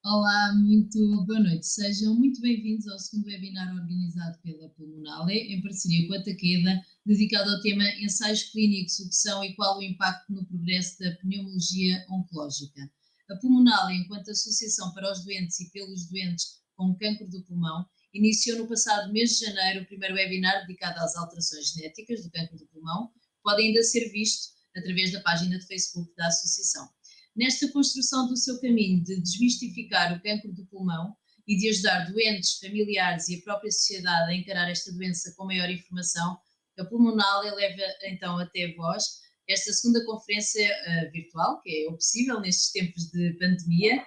Olá, muito boa noite. Sejam muito bem-vindos ao segundo webinar organizado pela Pulmonale, em parceria com a Takeda, dedicado ao tema ensaios clínicos, o que são e qual o impacto no progresso da pneumologia oncológica. A Pulmonale, enquanto associação para os doentes e pelos doentes com cancro do pulmão, iniciou no passado mês de janeiro o primeiro webinar dedicado às alterações genéticas do cancro do pulmão, que pode ainda ser visto através da página de Facebook da associação. Nesta construção do seu caminho de desmistificar o cancro do pulmão e de ajudar doentes, familiares e a própria sociedade a encarar esta doença com maior informação, a Pulmonal eleva então até vós esta segunda conferência virtual, que é o possível nestes tempos de pandemia,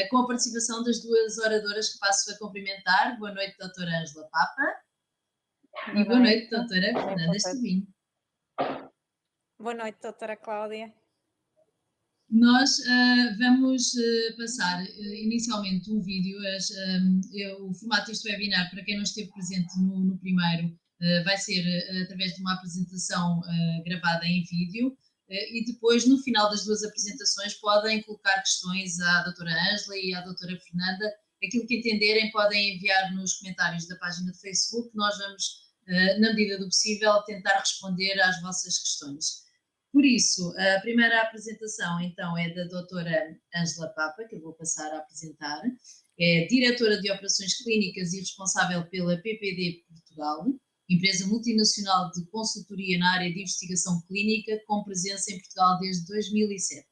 com a participação das duas oradoras que passo a cumprimentar. Boa noite, doutora Ângela Papa, e boa noite, doutora Fernanda Estubinho. Boa noite, doutora Cláudia. Nós vamos passar inicialmente um vídeo. O formato deste webinar, para quem não esteve presente no primeiro, vai ser através de uma apresentação gravada em vídeo, e depois, no final das duas apresentações, podem colocar questões à doutora Ângela e à doutora Fernanda. Aquilo que entenderem podem enviar nos comentários da página de Facebook. Nós vamos, na medida do possível, tentar responder às vossas questões. Por isso, a primeira apresentação, então, é da doutora Ângela Papa, que eu vou passar a apresentar. É diretora de Operações Clínicas e responsável pela PPD Portugal, empresa multinacional de consultoria na área de investigação clínica, com presença em Portugal desde 2007.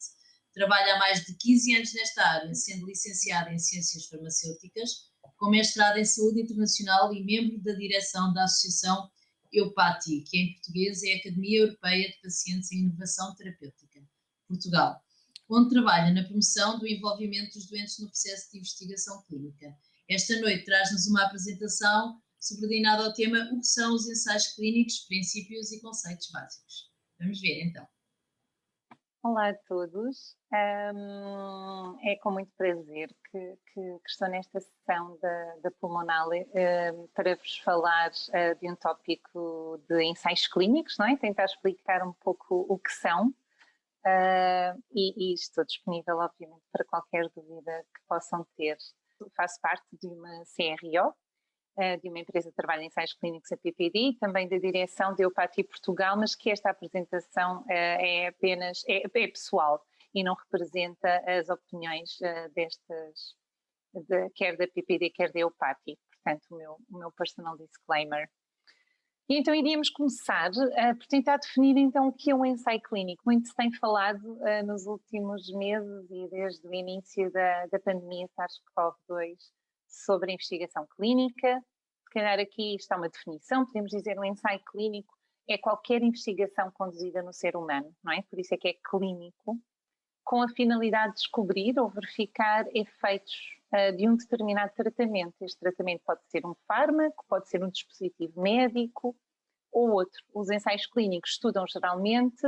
Trabalha há mais de 15 anos nesta área, sendo licenciada em Ciências Farmacêuticas, com mestrado em Saúde Internacional e membro da direção da Associação EUPATI, que em português é a Academia Europeia de Pacientes em Inovação Terapêutica, Portugal, onde trabalha na promoção do envolvimento dos doentes no processo de investigação clínica. Esta noite traz-nos uma apresentação subordinada ao tema o que são os ensaios clínicos, princípios e conceitos básicos. Vamos ver então. Olá a todos, é com muito prazer que estou nesta sessão da Pulmonale para vos falar de um tópico de ensaios clínicos, não é? Tentar explicar um pouco o que são e estou disponível, obviamente, para qualquer dúvida que possam ter. Faço parte de uma CRO, de uma empresa que trabalha em ensaios clínicos, a PPD, e também da direção de EUPATI Portugal, mas que esta apresentação é apenas pessoal e não representa as opiniões quer da PPD, quer da EUPATI, portanto o meu personal disclaimer. E então iríamos começar por tentar definir então o que é um ensaio clínico. Muito se tem falado nos últimos meses e desde o início da pandemia SARS-CoV-2 sobre a investigação clínica. Se calhar aqui está uma definição, podemos dizer um ensaio clínico é qualquer investigação conduzida no ser humano, não é? Por isso é que é clínico, com a finalidade de descobrir ou verificar efeitos de um determinado tratamento. Este tratamento pode ser um fármaco, pode ser um dispositivo médico ou outro. Os ensaios clínicos estudam geralmente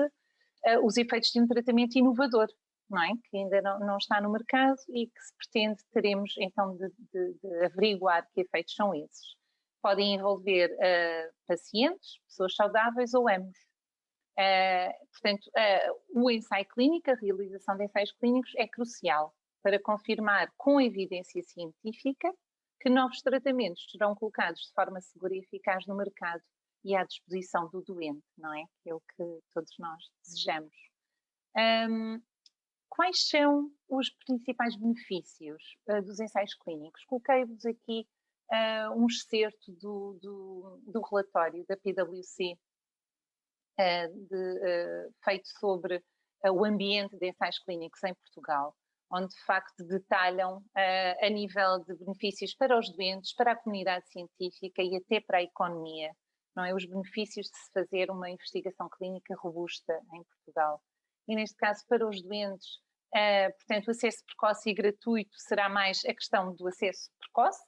os efeitos de um tratamento inovador, não é? Que ainda não está no mercado e que se pretende, teremos então de averiguar que efeitos são esses. Podem envolver pacientes, pessoas saudáveis ou ambos. Portanto, o ensaio clínico, a realização de ensaios clínicos é crucial para confirmar com evidência científica que novos tratamentos serão colocados de forma segura e eficaz no mercado e à disposição do doente, não é? Que é o que todos nós desejamos. Quais são os principais benefícios dos ensaios clínicos? Coloquei-vos aqui um excerto do relatório da PwC feito sobre o ambiente de ensaios clínicos em Portugal, onde de facto detalham a nível de benefícios para os doentes, para a comunidade científica e até para a economia, não é? Os benefícios de se fazer uma investigação clínica robusta em Portugal. E neste caso para os doentes, portanto o acesso precoce e gratuito será mais a questão do acesso precoce,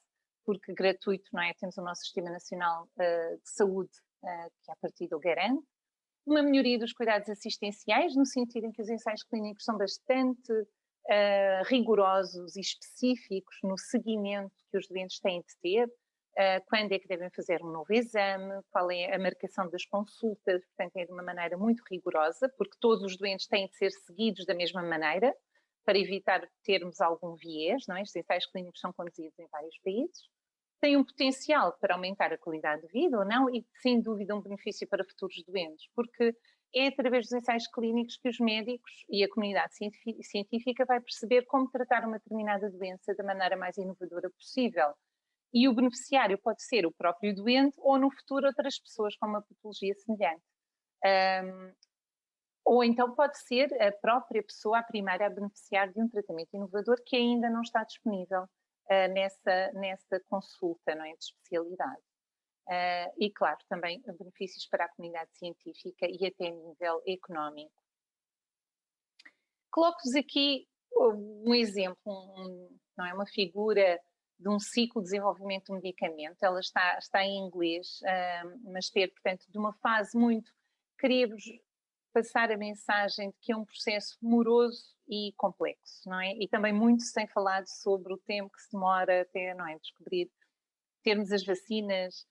porque gratuito, não é? Temos o nosso Sistema Nacional de Saúde que a partir do garante. Uma melhoria dos cuidados assistenciais, no sentido em que os ensaios clínicos são bastante rigorosos e específicos no seguimento que os doentes têm de ter, quando é que devem fazer um novo exame, qual é a marcação das consultas, portanto é de uma maneira muito rigorosa, porque todos os doentes têm de ser seguidos da mesma maneira, para evitar termos algum viés, não é? Estes ensaios clínicos são conduzidos em vários países, têm um potencial para aumentar a qualidade de vida ou não, e sem dúvida um benefício para futuros doentes, porque é através dos ensaios clínicos que os médicos e a comunidade científica vai perceber como tratar uma determinada doença da maneira mais inovadora possível. E o beneficiário pode ser o próprio doente ou, no futuro, outras pessoas com uma patologia semelhante. Ou então pode ser a própria pessoa a primeira a beneficiar de um tratamento inovador que ainda não está disponível nessa consulta, não é, de especialidade. E, claro, também benefícios para a comunidade científica e até a nível económico. Coloco-vos aqui um exemplo, não é, uma figura de um ciclo de desenvolvimento de um medicamento. Ela está em inglês, mas portanto, de uma fase muito... Queria-vos passar a mensagem de que é um processo moroso e complexo, não é? E também muito se tem falado sobre o tempo que se demora até, não é, descobrir, termos as vacinas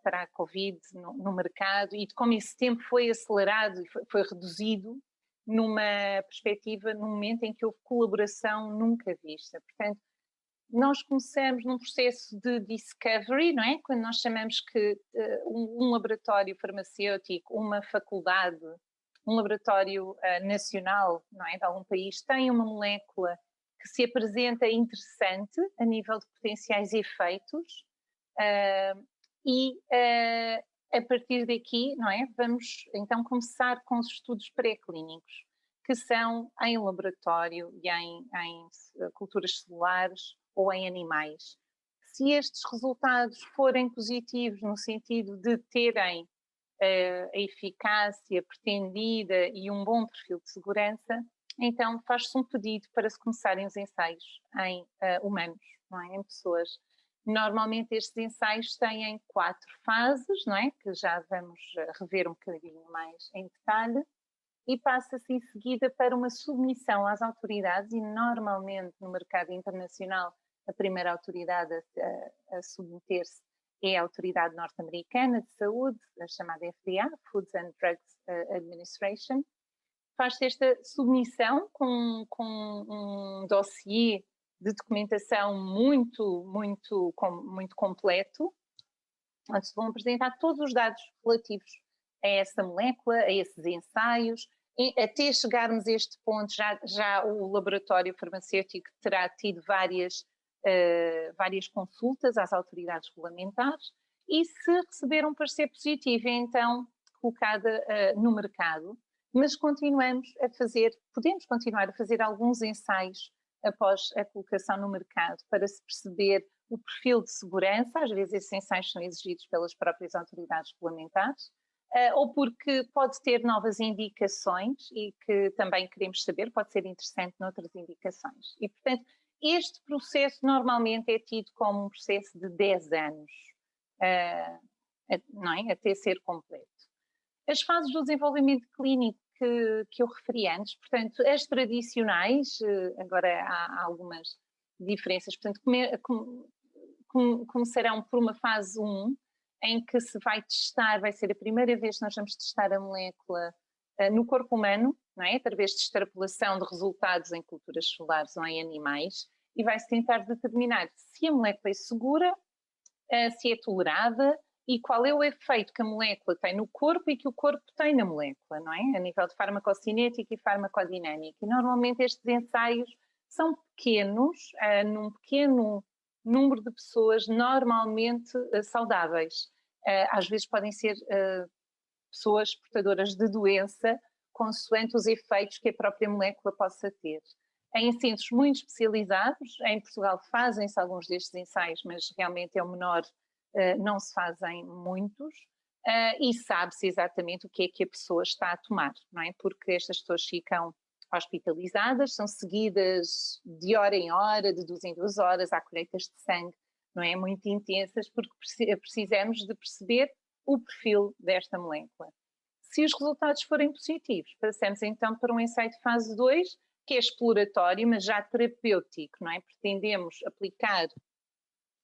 para a Covid no mercado e de como esse tempo foi acelerado e foi reduzido numa perspectiva, num momento em que houve colaboração nunca vista. Portanto, nós começamos num processo de discovery, não é? Quando nós chamamos que um laboratório farmacêutico, uma faculdade, um laboratório nacional, não é, de algum país, tem uma molécula que se apresenta interessante a nível de potenciais efeitos a partir daqui, não é, vamos então começar com os estudos pré-clínicos, que são em laboratório e em culturas celulares ou em animais. Se estes resultados forem positivos no sentido de terem a eficácia pretendida e um bom perfil de segurança, então faz-se um pedido para se começarem os ensaios em humanos, não é? Em pessoas. Normalmente estes ensaios têm 4 fases, não é? Que já vamos rever um bocadinho mais em detalhe, e passa-se em seguida para uma submissão às autoridades, e normalmente no mercado internacional a primeira autoridade a submeter-se é a autoridade norte-americana de saúde, a chamada FDA, Foods and Drugs Administration. Faz-se esta submissão com um dossiê de documentação muito completo, onde se vão apresentar todos os dados relativos a essa molécula, a esses ensaios. Até chegarmos a este ponto, já o laboratório farmacêutico terá tido várias consultas às autoridades regulamentares, e se receber um parecer positivo, é então colocada no mercado, mas podemos continuar a fazer alguns ensaios após a colocação no mercado para se perceber o perfil de segurança. Às vezes esses ensaios são exigidos pelas próprias autoridades regulamentares, ou porque pode ter novas indicações e que também queremos saber, pode ser interessante noutras indicações. E, portanto, este processo normalmente é tido como um processo de 10 anos, não é? Até ser completo. As fases do desenvolvimento clínico que eu referi antes, portanto, as tradicionais, agora há algumas diferenças, portanto, começarão por uma fase 1, em que se vai testar, vai ser a primeira vez que nós vamos testar a molécula no corpo humano, não é? Através de extrapolação de resultados em culturas celulares ou em animais, e vai-se tentar determinar se a molécula é segura, se é tolerada e qual é o efeito que a molécula tem no corpo e que o corpo tem na molécula, não é? A nível de farmacocinética e farmacodinâmica. E normalmente estes ensaios são pequenos, num pequeno número de pessoas normalmente saudáveis. Às vezes podem ser pessoas portadoras de doença, consoante os efeitos que a própria molécula possa ter. Em centros muito especializados, em Portugal fazem-se alguns destes ensaios, mas realmente é o menor, não se fazem muitos, e sabe-se exatamente o que é que a pessoa está a tomar, não é? Porque estas pessoas ficam hospitalizadas, são seguidas de hora em hora, de 2 em 2 horas, há colheitas de sangue, não é? Muito intensas, porque precisamos de perceber o perfil desta molécula. Se os resultados forem positivos, passamos então para um ensaio de fase 2, que é exploratório, mas já terapêutico, não é? Pretendemos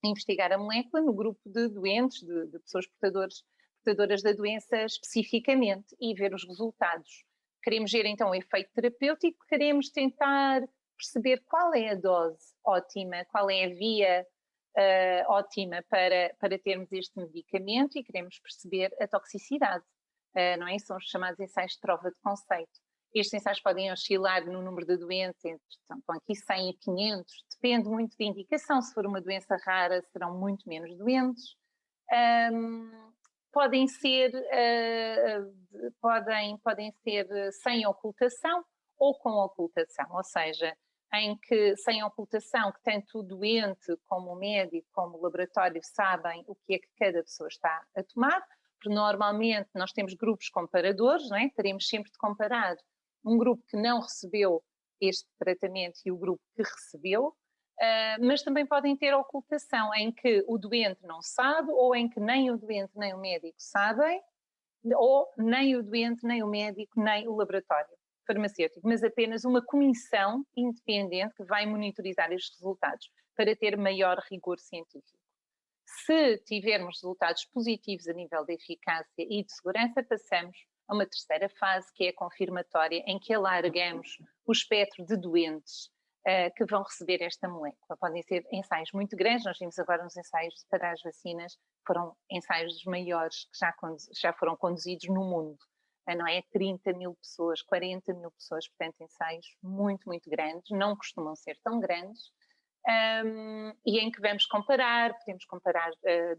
investigar a molécula no grupo de doentes, de pessoas portadoras da doença especificamente, e ver os resultados. Queremos ver então o efeito terapêutico, queremos tentar perceber qual é a dose ótima, qual é a via ótima para termos este medicamento e queremos perceber a toxicidade, não é? São os chamados ensaios de prova de conceito. Estes ensaios podem oscilar no número de doentes, estão aqui 100 e 500, depende muito da indicação. Se for uma doença rara, serão muito menos doentes. Podem ser sem ocultação ou com ocultação, ou seja, em que sem ocultação, que tanto o doente como o médico, como o laboratório sabem o que é que cada pessoa está a tomar, porque normalmente nós temos grupos comparadores, não é? Teremos sempre de comparar um grupo que não recebeu este tratamento e o grupo que recebeu, mas também podem ter ocultação, em que o doente não sabe, ou em que nem o doente nem o médico sabem, ou nem o doente, nem o médico, nem o laboratório farmacêutico, mas apenas uma comissão independente que vai monitorizar estes resultados para ter maior rigor científico. Se tivermos resultados positivos a nível de eficácia e de segurança, passamos a uma terceira fase, que é a confirmatória, em que alargamos o espectro de doentes que vão receber esta molécula. Podem ser ensaios muito grandes, nós vimos agora uns ensaios para as vacinas, foram ensaios maiores que já foram conduzidos no mundo, não é? 30 mil pessoas, 40 mil pessoas, portanto ensaios muito, muito grandes, não costumam ser tão grandes, e em que vamos comparar, podemos comparar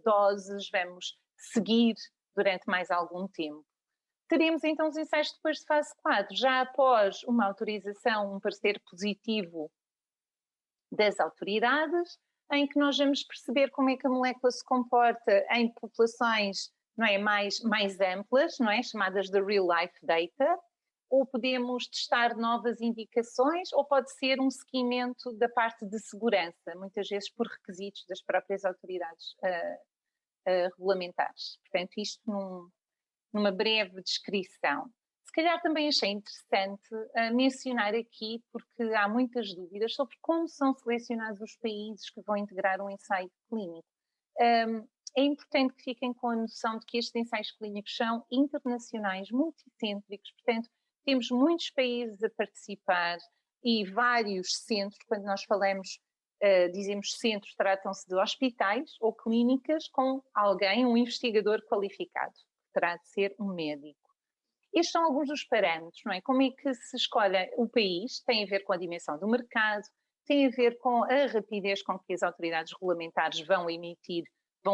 doses, vamos seguir durante mais algum tempo. Teremos então os ensaios depois de fase 4, já após uma autorização, um parecer positivo das autoridades, em que nós vamos perceber como é que a molécula se comporta em populações, não é, mais amplas, não é, chamadas de real life data, ou podemos testar novas indicações, ou pode ser um seguimento da parte de segurança, muitas vezes por requisitos das próprias autoridades regulamentares. Portanto, isto numa breve descrição. Se calhar também achei interessante mencionar aqui, porque há muitas dúvidas sobre como são selecionados os países que vão integrar um ensaio clínico. É importante que fiquem com a noção de que estes ensaios clínicos são internacionais, multicêntricos, portanto, temos muitos países a participar e vários centros. Quando nós falamos, dizemos centros, tratam-se de hospitais ou clínicas com alguém, um investigador qualificado, que terá de ser um médico. Estes são alguns dos parâmetros, não é? Como é que se escolhe o país? Tem a ver com a dimensão do mercado, tem a ver com a rapidez com que as autoridades regulamentares vão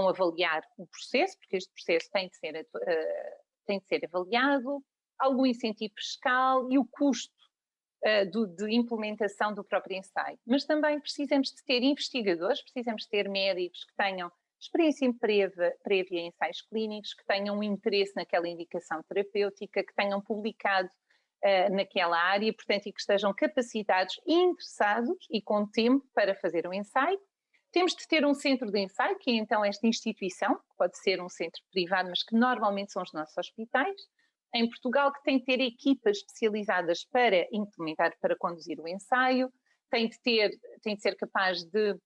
avaliar o processo, porque este processo tem de ser avaliado, algum incentivo fiscal e o custo de implementação do próprio ensaio. Mas também precisamos de ter investigadores, precisamos de ter médicos que tenham experiência prévia em ensaios clínicos, que tenham um interesse naquela indicação terapêutica, que tenham publicado naquela área, portanto, e que estejam capacitados e interessados e com tempo para fazer um ensaio. Temos de ter um centro de ensaio, que é então esta instituição, que pode ser um centro privado, mas que normalmente são os nossos hospitais. Em Portugal, que tem de ter equipas especializadas para implementar, para conduzir o ensaio, tem de ser capaz de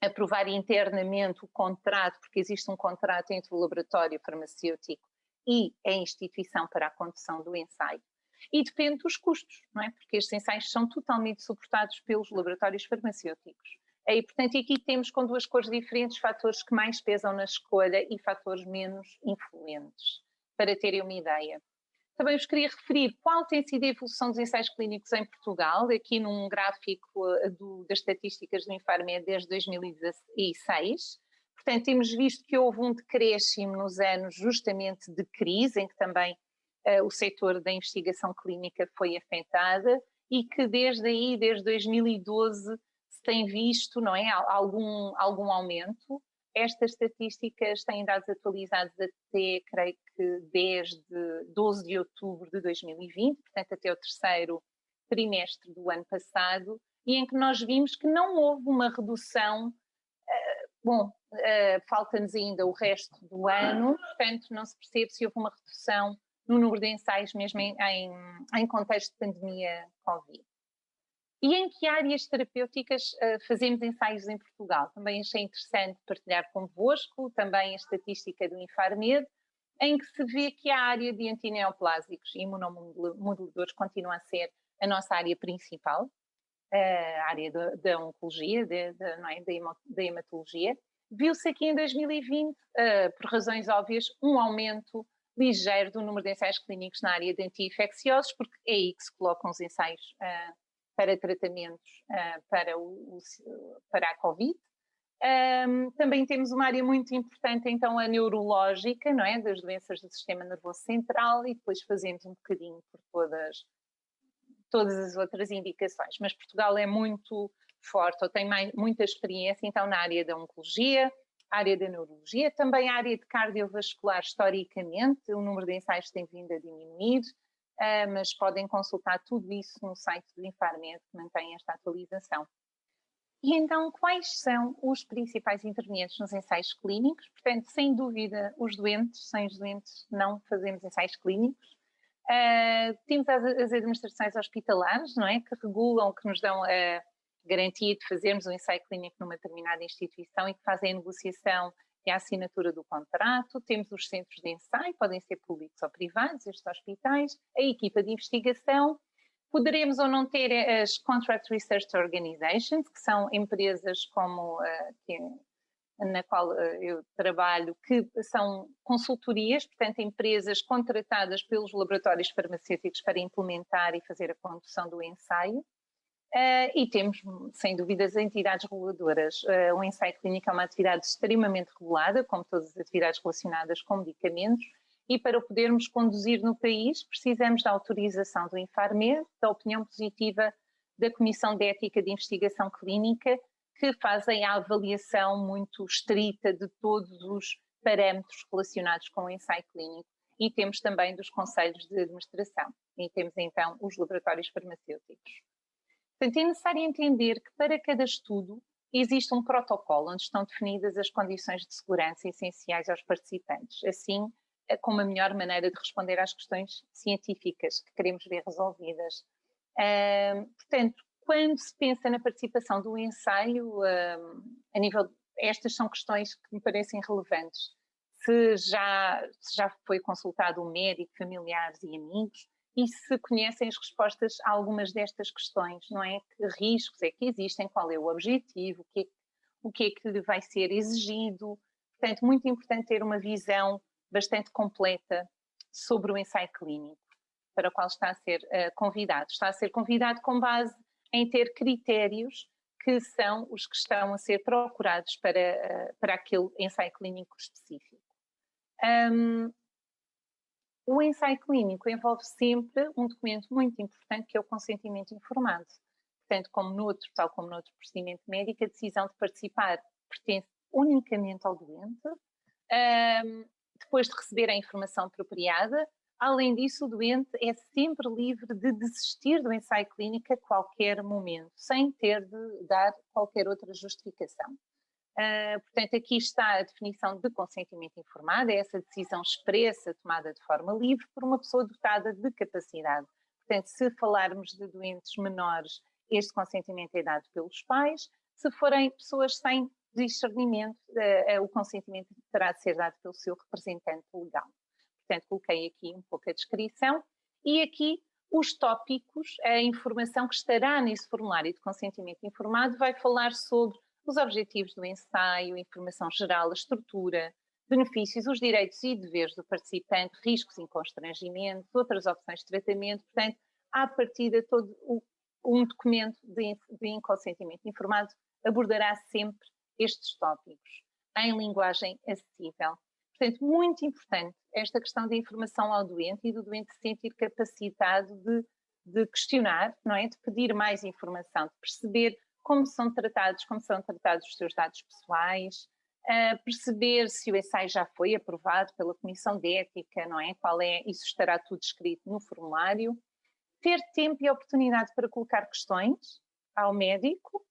aprovar internamente o contrato, porque existe um contrato entre o laboratório farmacêutico e a instituição para a condução do ensaio. E depende dos custos, não é? Porque estes ensaios são totalmente suportados pelos laboratórios farmacêuticos. E, portanto, aqui temos com duas cores diferentes fatores que mais pesam na escolha e fatores menos influentes, para terem uma ideia. Também vos queria referir qual tem sido a evolução dos ensaios clínicos em Portugal, aqui num gráfico das estatísticas do Infarmed desde 2016. Portanto, temos visto que houve um decréscimo nos anos justamente de crise, em que também o setor da investigação clínica foi afetado, e que desde 2012, se tem visto, não é, algum aumento. Estas estatísticas têm dados atualizados até, creio que, desde 12 de outubro de 2020, portanto até o terceiro trimestre do ano passado, e em que nós vimos que não houve uma redução, falta-nos ainda o resto do ano, portanto não se percebe se houve uma redução no número de ensaios mesmo em contexto de pandemia Covid. E em que áreas terapêuticas fazemos ensaios em Portugal? Também achei interessante partilhar convosco também a estatística do Infarmed, em que se vê que a área de antineoplásicos e imunomoduladores continua a ser a nossa área principal. a área da oncologia, não é? Da hematologia. Viu-se aqui em 2020, por razões óbvias, um aumento ligeiro do número de ensaios clínicos na área de anti-infecciosos, porque é aí que se colocam os ensaios para tratamentos para a Covid. Também temos uma área muito importante, então, a neurológica, não é? Das doenças do sistema nervoso central, e depois fazemos um bocadinho por todas as outras indicações. Mas Portugal é muito forte, ou tem muita experiência, então, na área da oncologia, área da neurologia, também a área de cardiovascular, historicamente, o número de ensaios tem vindo a diminuir, mas podem consultar tudo isso no site do Infarmed, que mantém esta atualização. E então, quais são os principais intervenientes nos ensaios clínicos? Portanto, sem dúvida, sem os doentes não fazemos ensaios clínicos. Temos as administrações hospitalares, não é? Que regulam, que nos dão a garantia de fazermos um ensaio clínico numa determinada instituição e que fazem a negociação e a assinatura do contrato. Temos os centros de ensaio, podem ser públicos ou privados, estes hospitais, a equipa de investigação. Poderemos ou não ter as Contract Research Organizations, que são empresas como na qual eu trabalho, que são consultorias, portanto, empresas contratadas pelos laboratórios farmacêuticos para implementar e fazer a condução do ensaio. E temos, sem dúvida, as entidades reguladoras. O ensaio clínico é uma atividade extremamente regulada, como todas as atividades relacionadas com medicamentos, e para o podermos conduzir no país, precisamos da autorização do Infarmed, da opinião positiva da Comissão de Ética de Investigação Clínica, que fazem a avaliação muito estrita de todos os parâmetros relacionados com o ensaio clínico. E temos também dos conselhos de administração. E temos, então, os laboratórios farmacêuticos. Portanto, é necessário entender que para cada estudo existe um protocolo onde estão definidas as condições de segurança essenciais aos participantes, assim como a melhor maneira de responder às questões científicas que queremos ver resolvidas. Portanto, quando se pensa na participação do ensaio, a nível, estas são questões que me parecem relevantes. Se já foi consultado um médico, familiares e amigos, e se conhecem as respostas a algumas destas questões, não é? Que riscos é que existem, qual é o objetivo, o que é que lhe vai ser exigido. Portanto, muito importante ter uma visão bastante completa sobre o ensaio clínico, para o qual está a ser convidado. Está a ser convidado com base em ter critérios que são os que estão a ser procurados para aquele ensaio clínico específico. O ensaio clínico envolve sempre um documento muito importante, que é o consentimento informado. Portanto, tal como noutro procedimento médico, a decisão de participar pertence unicamente ao doente, depois de receber a informação apropriada. Além disso, o doente é sempre livre de desistir do ensaio clínico a qualquer momento, sem ter de dar qualquer outra justificação. Portanto, aqui está a definição de consentimento informado, é essa decisão expressa, tomada de forma livre, por uma pessoa dotada de capacidade. Portanto, se falarmos de doentes menores, este consentimento é dado pelos pais. Se forem pessoas sem discernimento, o consentimento terá de ser dado pelo seu representante legal. Portanto, coloquei aqui um pouco a descrição e aqui os tópicos, a informação que estará nesse formulário de consentimento informado vai falar sobre os objetivos do ensaio, informação geral, a estrutura, benefícios, os direitos e deveres do participante, riscos e constrangimentos, outras opções de tratamento. Portanto, à partida, todo um documento de consentimento informado abordará sempre estes tópicos em linguagem acessível. Portanto, muito importante esta questão da informação ao doente e do doente se sentir capacitado de questionar, não é? De pedir mais informação, de perceber como são tratados os seus dados pessoais, perceber se o ensaio já foi aprovado pela Comissão de Ética, não é? Isso estará tudo escrito no formulário. Ter tempo e oportunidade para colocar questões ao médico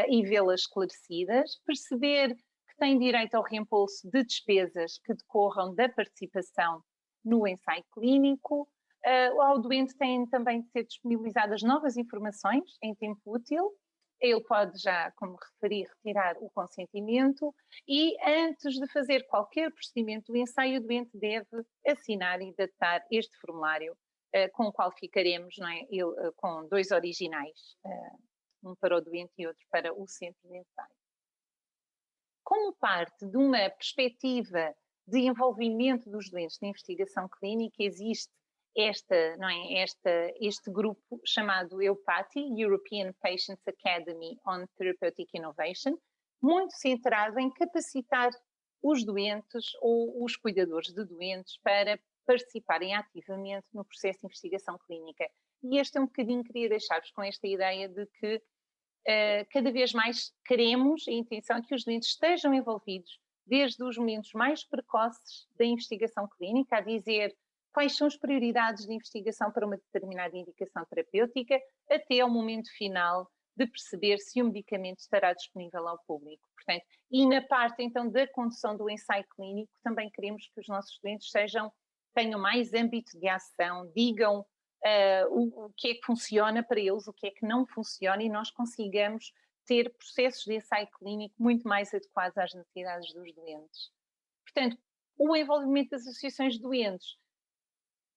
e vê-las esclarecidas, perceber que tem direito ao reembolso de despesas que decorram da participação no ensaio clínico. Ao doente têm também de ser disponibilizadas novas informações em tempo útil. Ele pode já, como referi, retirar o consentimento e antes de fazer qualquer procedimento do ensaio, o doente deve assinar e datar este formulário com o qual ficaremos, não é? Com 2 originais um para o doente e outro para o centro de ensaio. Como parte de uma perspectiva de envolvimento dos doentes na investigação clínica, existe este grupo chamado EUPATI, European Patients Academy on Therapeutic Innovation, muito centrado em capacitar os doentes ou os cuidadores de doentes para participarem ativamente no processo de investigação clínica. E este é um bocadinho, queria deixar-vos com esta ideia de que cada vez mais queremos, a intenção é que os doentes estejam envolvidos desde os momentos mais precoces da investigação clínica, a dizer quais são as prioridades de investigação para uma determinada indicação terapêutica, até ao momento final de perceber se o medicamento estará disponível ao público. Portanto, e na parte então da condução do ensaio clínico, também queremos que os nossos doentes tenham mais âmbito de ação, digam o que é que funciona para eles, o que é que não funciona, e nós consigamos ter processos de ensaio clínico muito mais adequados às necessidades dos doentes. Portanto, o envolvimento das associações de doentes,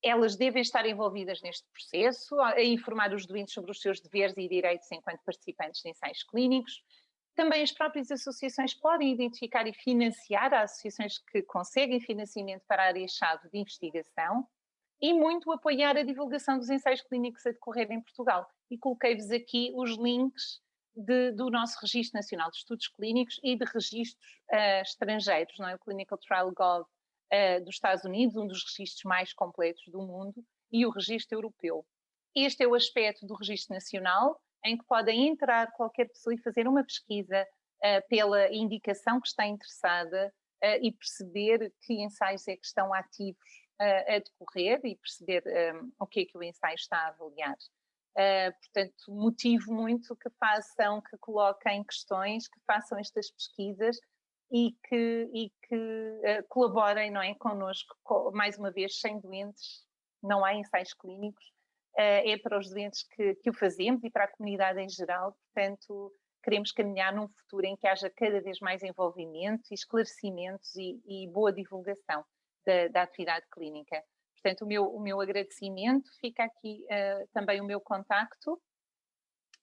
elas devem estar envolvidas neste processo, a informar os doentes sobre os seus deveres e direitos enquanto participantes de ensaios clínicos. Também as próprias associações podem identificar e financiar, há associações que conseguem financiamento para a área-chave de investigação, e muito apoiar a divulgação dos ensaios clínicos a decorrer em Portugal. E coloquei-vos aqui os links do nosso Registro Nacional de Estudos Clínicos e de registros estrangeiros, não é? O Clinical Trial Gov dos Estados Unidos, um dos registros mais completos do mundo, e o registro europeu. Este é o aspecto do registro nacional, em que podem entrar qualquer pessoa e fazer uma pesquisa pela indicação que está interessada e perceber que ensaios é que estão ativos a decorrer e perceber o que é que o ensaio está a avaliar. Portanto, motivo muito que façam, que coloquem questões, que façam estas pesquisas e que colaborem, não é, connosco. Mais uma vez, sem doentes não há ensaios clínicos, é para os doentes que o fazemos e para a comunidade em geral. Portanto, queremos caminhar num futuro em que haja cada vez mais envolvimento, esclarecimentos e boa divulgação da atividade clínica. Portanto, o meu agradecimento, fica aqui também o meu contacto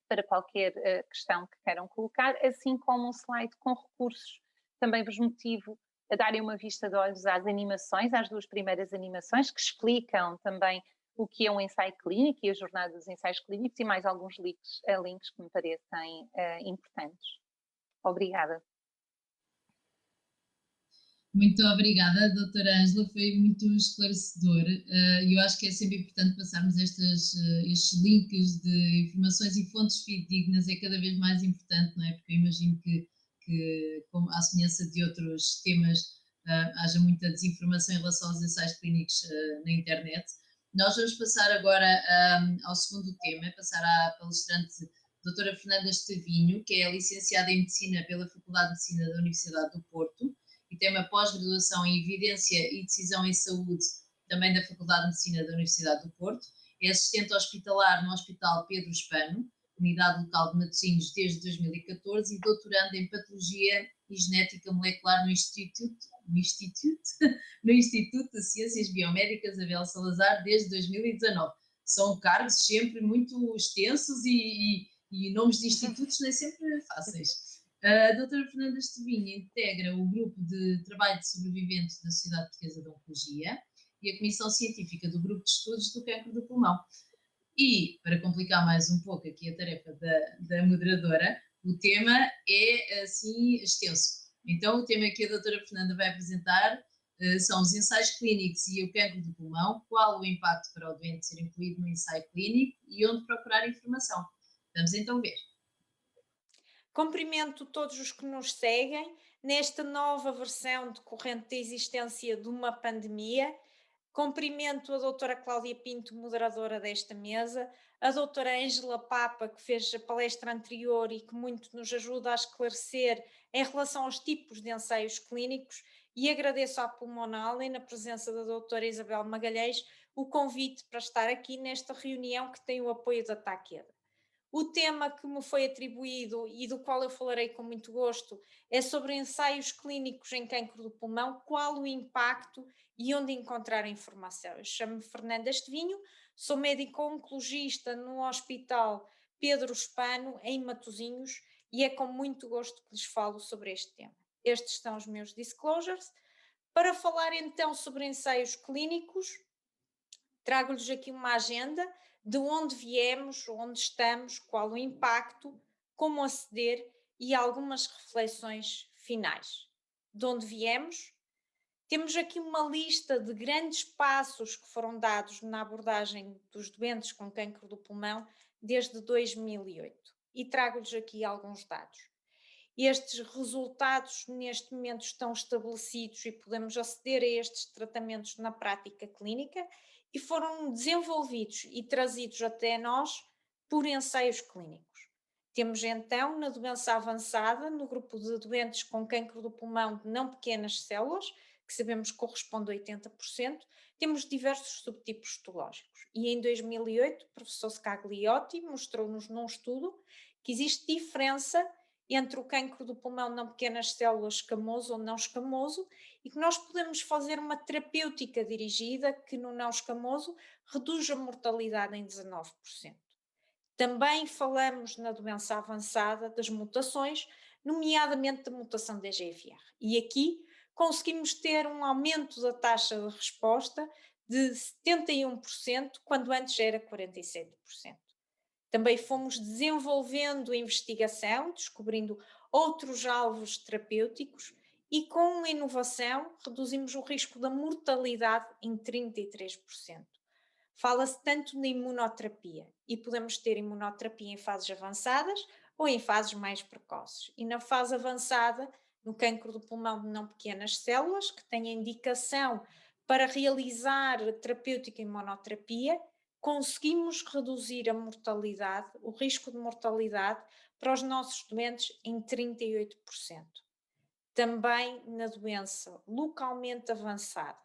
para qualquer questão que queiram colocar, assim como um slide com recursos. Também vos motivo a darem uma vista de olhos às animações, às duas primeiras animações, que explicam também o que é um ensaio clínico e a jornada dos ensaios clínicos, e mais alguns links que me parecem importantes. Obrigada. Muito obrigada, doutora Ângela, foi muito esclarecedor. Eu acho que é sempre importante passarmos estes links de informações e fontes fidedignas, é cada vez mais importante, não é? Porque eu imagino que como à semelhança de outros temas, haja muita desinformação em relação aos ensaios clínicos na internet. Nós vamos passar agora ao segundo tema, passar à palestrante doutora Fernanda Estavinho, que é licenciada em Medicina pela Faculdade de Medicina da Universidade do Porto, e tem uma pós-graduação em Evidência e Decisão em Saúde, também da Faculdade de Medicina da Universidade do Porto. É assistente hospitalar no Hospital Pedro Espano, Unidade Local de Matosinhos, desde 2014, e doutorando em Patologia e Genética Molecular no Instituto de Ciências Biomédicas Abel Salazar, desde 2019. São cargos sempre muito extensos e nomes de institutos nem sempre fáceis. A doutora Fernanda Estavinho integra o Grupo de Trabalho de Sobreviventes da Sociedade Portuguesa de Oncologia e a Comissão Científica do Grupo de Estudos do Cancro do Pulmão. E, para complicar mais um pouco aqui a tarefa da moderadora, o tema é, assim, extenso. Então, o tema que a doutora Fernanda vai apresentar são os ensaios clínicos e o cancro do pulmão, qual o impacto para o doente ser incluído no ensaio clínico e onde procurar informação. Vamos então ver. Cumprimento todos os que nos seguem nesta nova versão decorrente da existência de uma pandemia. Cumprimento a doutora Cláudia Pinto, moderadora desta mesa, a doutora Ângela Papa, que fez a palestra anterior e que muito nos ajuda a esclarecer em relação aos tipos de ensaios clínicos, e agradeço à Pulmonal e na presença da doutora Isabel Magalhães o convite para estar aqui nesta reunião que tem o apoio da Takeda. O tema que me foi atribuído e do qual eu falarei com muito gosto é sobre ensaios clínicos em cancro do pulmão, qual o impacto e onde encontrar a informação. Eu chamo-me Fernanda Estavinho, sou médico oncologista no Hospital Pedro Spano, em Matosinhos, e é com muito gosto que lhes falo sobre este tema. Estes são os meus disclosures. Para falar então sobre ensaios clínicos, trago-lhes aqui uma agenda de onde viemos, onde estamos, qual o impacto, como aceder e algumas reflexões finais. De onde viemos? Temos aqui uma lista de grandes passos que foram dados na abordagem dos doentes com cancro do pulmão desde 2008 e trago-lhes aqui alguns dados. Estes resultados neste momento estão estabelecidos e podemos aceder a estes tratamentos na prática clínica e foram desenvolvidos e trazidos até nós por ensaios clínicos. Temos então na doença avançada, no grupo de doentes com cancro do pulmão de não pequenas células, que sabemos que corresponde a 80%, temos diversos subtipos histológicos. E em 2008, o professor Scagliotti mostrou-nos num estudo que existe diferença entre o cancro do pulmão não pequenas células escamoso ou não escamoso e que nós podemos fazer uma terapêutica dirigida que no não escamoso reduz a mortalidade em 19%. Também falamos na doença avançada das mutações, nomeadamente da mutação da EGFR. E aqui conseguimos ter um aumento da taxa de resposta de 71%, quando antes era 47%. Também fomos desenvolvendo investigação, descobrindo outros alvos terapêuticos e com a inovação reduzimos o risco da mortalidade em 33%. Fala-se tanto na imunoterapia e podemos ter imunoterapia em fases avançadas ou em fases mais precoces. E na fase avançada, no cancro do pulmão de não pequenas células, que tem a indicação para realizar terapêutica imunoterapia, conseguimos reduzir a mortalidade, o risco de mortalidade para os nossos doentes em 38%. Também na doença localmente avançada,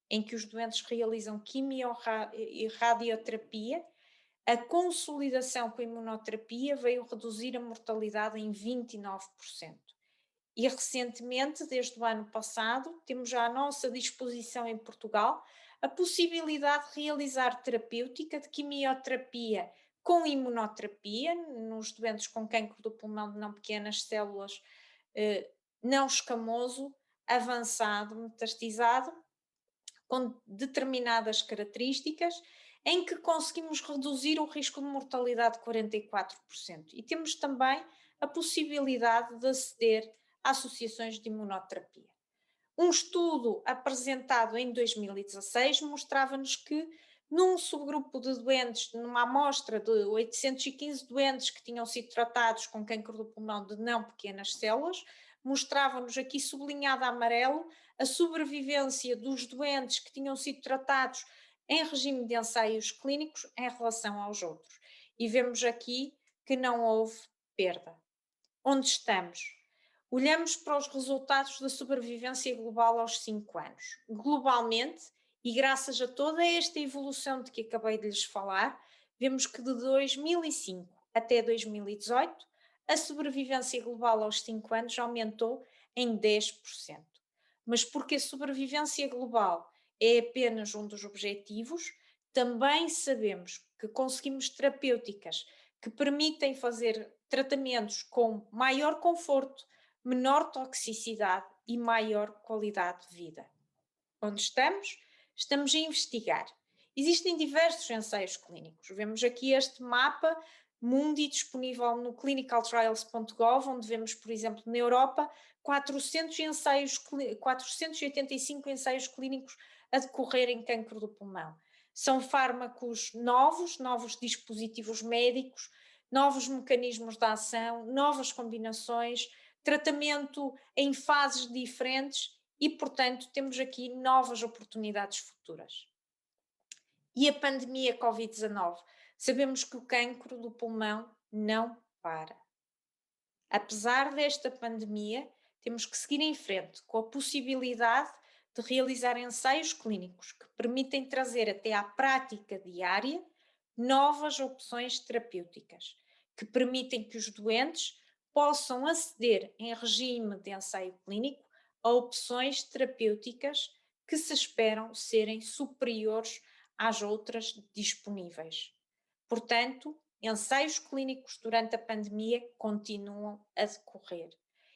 em que os doentes realizam quimio e radioterapia, a consolidação com a imunoterapia veio reduzir a mortalidade em 29%. E recentemente, desde o ano passado, temos já à nossa disposição em Portugal a possibilidade de realizar terapêutica de quimioterapia com imunoterapia nos doentes com cancro do pulmão de não pequenas células não escamoso, avançado, metastizado, com determinadas características, em que conseguimos reduzir o risco de mortalidade de 44%. E temos também a possibilidade de aceder a associações de imunoterapia. Um estudo apresentado em 2016 mostrava-nos que num subgrupo de doentes, numa amostra de 815 doentes que tinham sido tratados com cancro do pulmão de não pequenas células, mostrava-nos aqui sublinhado a amarelo a sobrevivência dos doentes que tinham sido tratados em regime de ensaios clínicos em relação aos outros. E vemos aqui que não houve perda. Onde estamos? Olhamos para os resultados da sobrevivência global aos 5 anos. Globalmente, e graças a toda esta evolução de que acabei de lhes falar, vemos que de 2005 até 2018, a sobrevivência global aos 5 anos aumentou em 10%. Mas porque a sobrevivência global é apenas um dos objetivos, também sabemos que conseguimos terapêuticas que permitem fazer tratamentos com maior conforto, menor toxicidade e maior qualidade de vida. Onde estamos? Estamos a investigar. Existem diversos ensaios clínicos. Vemos aqui este mapa mundi disponível no clinicaltrials.gov, onde vemos, por exemplo, na Europa, 485 ensaios clínicos a decorrer em cancro do pulmão. São fármacos novos dispositivos médicos, novos mecanismos de ação, novas combinações, tratamento em fases diferentes e, portanto, temos aqui novas oportunidades futuras. E a pandemia Covid-19? Sabemos que o cancro do pulmão não para. Apesar desta pandemia, temos que seguir em frente com a possibilidade de realizar ensaios clínicos que permitem trazer até à prática diária novas opções terapêuticas, que permitem que os doentes possam aceder em regime de ensaio clínico a opções terapêuticas que se esperam serem superiores às outras disponíveis. Portanto, ensaios clínicos durante a pandemia continuam a decorrer.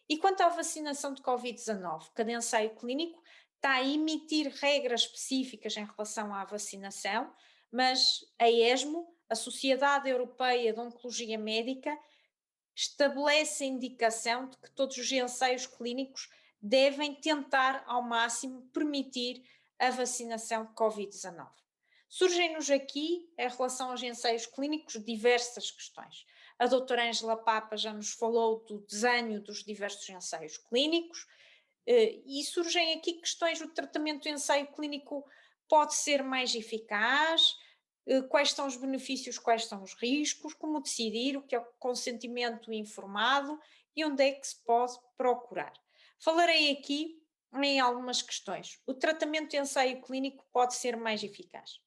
E quanto à vacinação de Covid-19, cada ensaio clínico está a emitir regras específicas em relação à vacinação, mas a ESMO, a Sociedade Europeia de Oncologia Médica, estabelece a indicação de que todos os ensaios clínicos devem tentar ao máximo permitir a vacinação de Covid-19. Surgem-nos aqui, em relação aos ensaios clínicos, diversas questões. A doutora Ângela Papa já nos falou do desenho dos diversos ensaios clínicos, e surgem aqui questões: o tratamento do ensaio clínico pode ser mais eficaz? Quais são os benefícios, quais são os riscos, como decidir, o que é o consentimento informado e onde é que se pode procurar. Falarei aqui em algumas questões. O tratamento de ensaio clínico pode ser mais eficaz.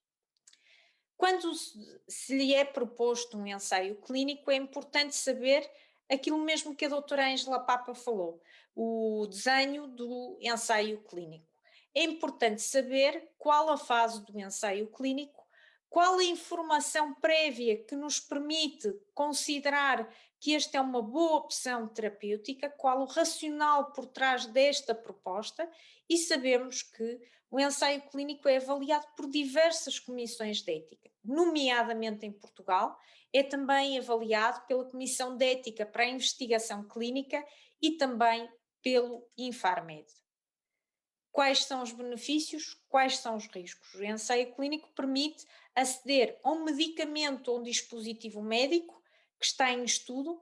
Quando se lhe é proposto um ensaio clínico, é importante saber aquilo mesmo que a doutora Ângela Papa falou, o desenho do ensaio clínico. É importante saber qual a fase do ensaio clínico, qual a informação prévia que nos permite considerar que esta é uma boa opção terapêutica, qual o racional por trás desta proposta, e sabemos que o ensaio clínico é avaliado por diversas comissões de ética, nomeadamente em Portugal, é também avaliado pela Comissão de Ética para a Investigação Clínica e também pelo Infarmed. Quais são os benefícios? Quais são os riscos? O ensaio clínico permite aceder a um medicamento ou um dispositivo médico que está em estudo,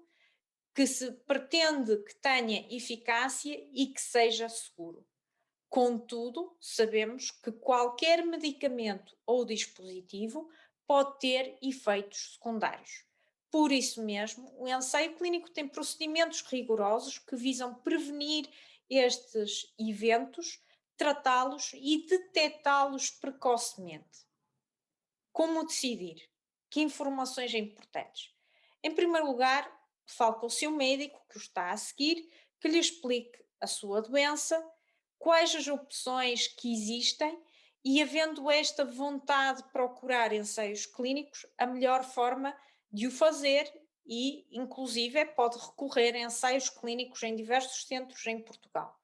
que se pretende que tenha eficácia e que seja seguro. Contudo, sabemos que qualquer medicamento ou dispositivo pode ter efeitos secundários. Por isso mesmo, o ensaio clínico tem procedimentos rigorosos que visam prevenir estes eventos, tratá-los e detectá-los precocemente. Como decidir? Que informações são importantes? Em primeiro lugar, fale com o seu médico que o está a seguir, que lhe explique a sua doença, quais as opções que existem e, havendo esta vontade de procurar ensaios clínicos, a melhor forma de o fazer e, inclusive, pode recorrer a ensaios clínicos em diversos centros em Portugal.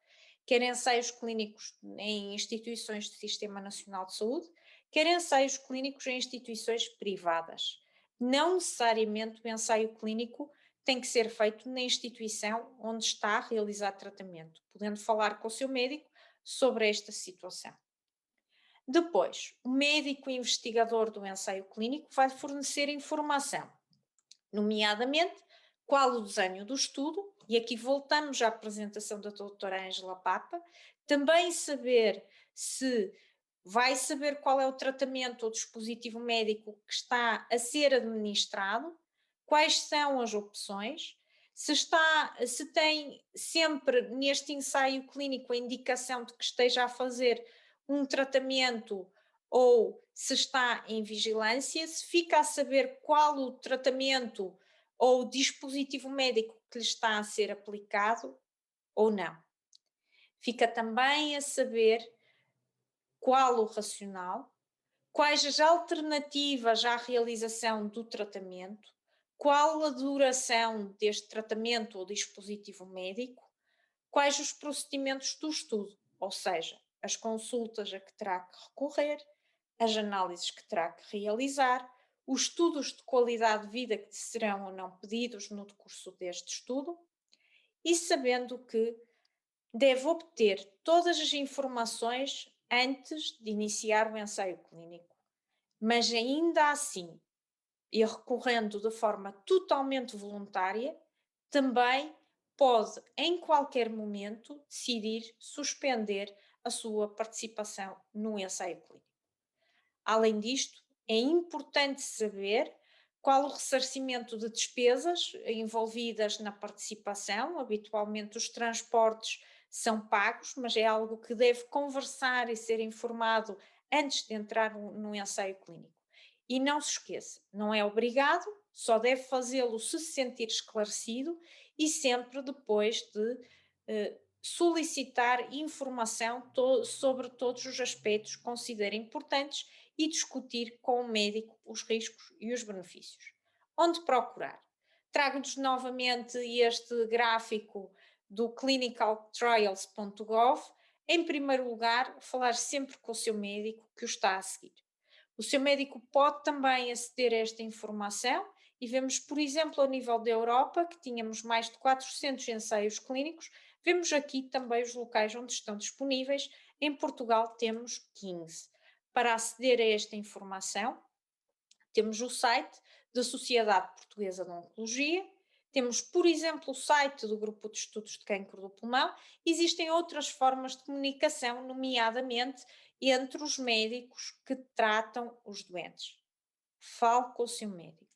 Quer ensaios clínicos em instituições do Sistema Nacional de Saúde, quer ensaios clínicos em instituições privadas. Não necessariamente o ensaio clínico tem que ser feito na instituição onde está a realizar tratamento, podendo falar com o seu médico sobre esta situação. Depois, o médico investigador do ensaio clínico vai fornecer informação, nomeadamente qual o desenho do estudo, e aqui voltamos à apresentação da doutora Ângela Papa, também saber se vai saber qual é o tratamento ou dispositivo médico que está a ser administrado, quais são as opções, se tem sempre neste ensaio clínico a indicação de que esteja a fazer um tratamento ou se está em vigilância, se fica a saber qual o tratamento ou dispositivo médico que lhe está a ser aplicado ou não. Fica também a saber qual o racional, quais as alternativas à realização do tratamento, qual a duração deste tratamento ou dispositivo médico, quais os procedimentos do estudo, ou seja, as consultas a que terá que recorrer, as análises que terá que realizar, os estudos de qualidade de vida que serão ou não pedidos no decurso deste estudo, e sabendo que deve obter todas as informações antes de iniciar o ensaio clínico. Mas ainda assim, e recorrendo de forma totalmente voluntária, também pode, em qualquer momento, decidir suspender a sua participação no ensaio clínico. Além disto, é importante saber qual o ressarcimento de despesas envolvidas na participação. Habitualmente os transportes são pagos, mas é algo que deve conversar e ser informado antes de entrar no ensaio clínico. E não se esqueça, não é obrigado, só deve fazê-lo se sentir esclarecido e sempre depois de solicitar informação sobre todos os aspectos que considera importantes e discutir com o médico os riscos e os benefícios. Onde procurar? Trago-vos novamente este gráfico do clinicaltrials.gov. Em primeiro lugar, falar sempre com o seu médico que o está a seguir. O seu médico pode também aceder a esta informação e vemos, por exemplo, ao nível da Europa, que tínhamos mais de 400 ensaios clínicos, vemos aqui também os locais onde estão disponíveis. Em Portugal temos 15. Para aceder a esta informação, temos o site da Sociedade Portuguesa de Oncologia, temos, por exemplo, o site do Grupo de Estudos de Cancro do Pulmão. Existem outras formas de comunicação, nomeadamente entre os médicos que tratam os doentes. Fale com o seu médico.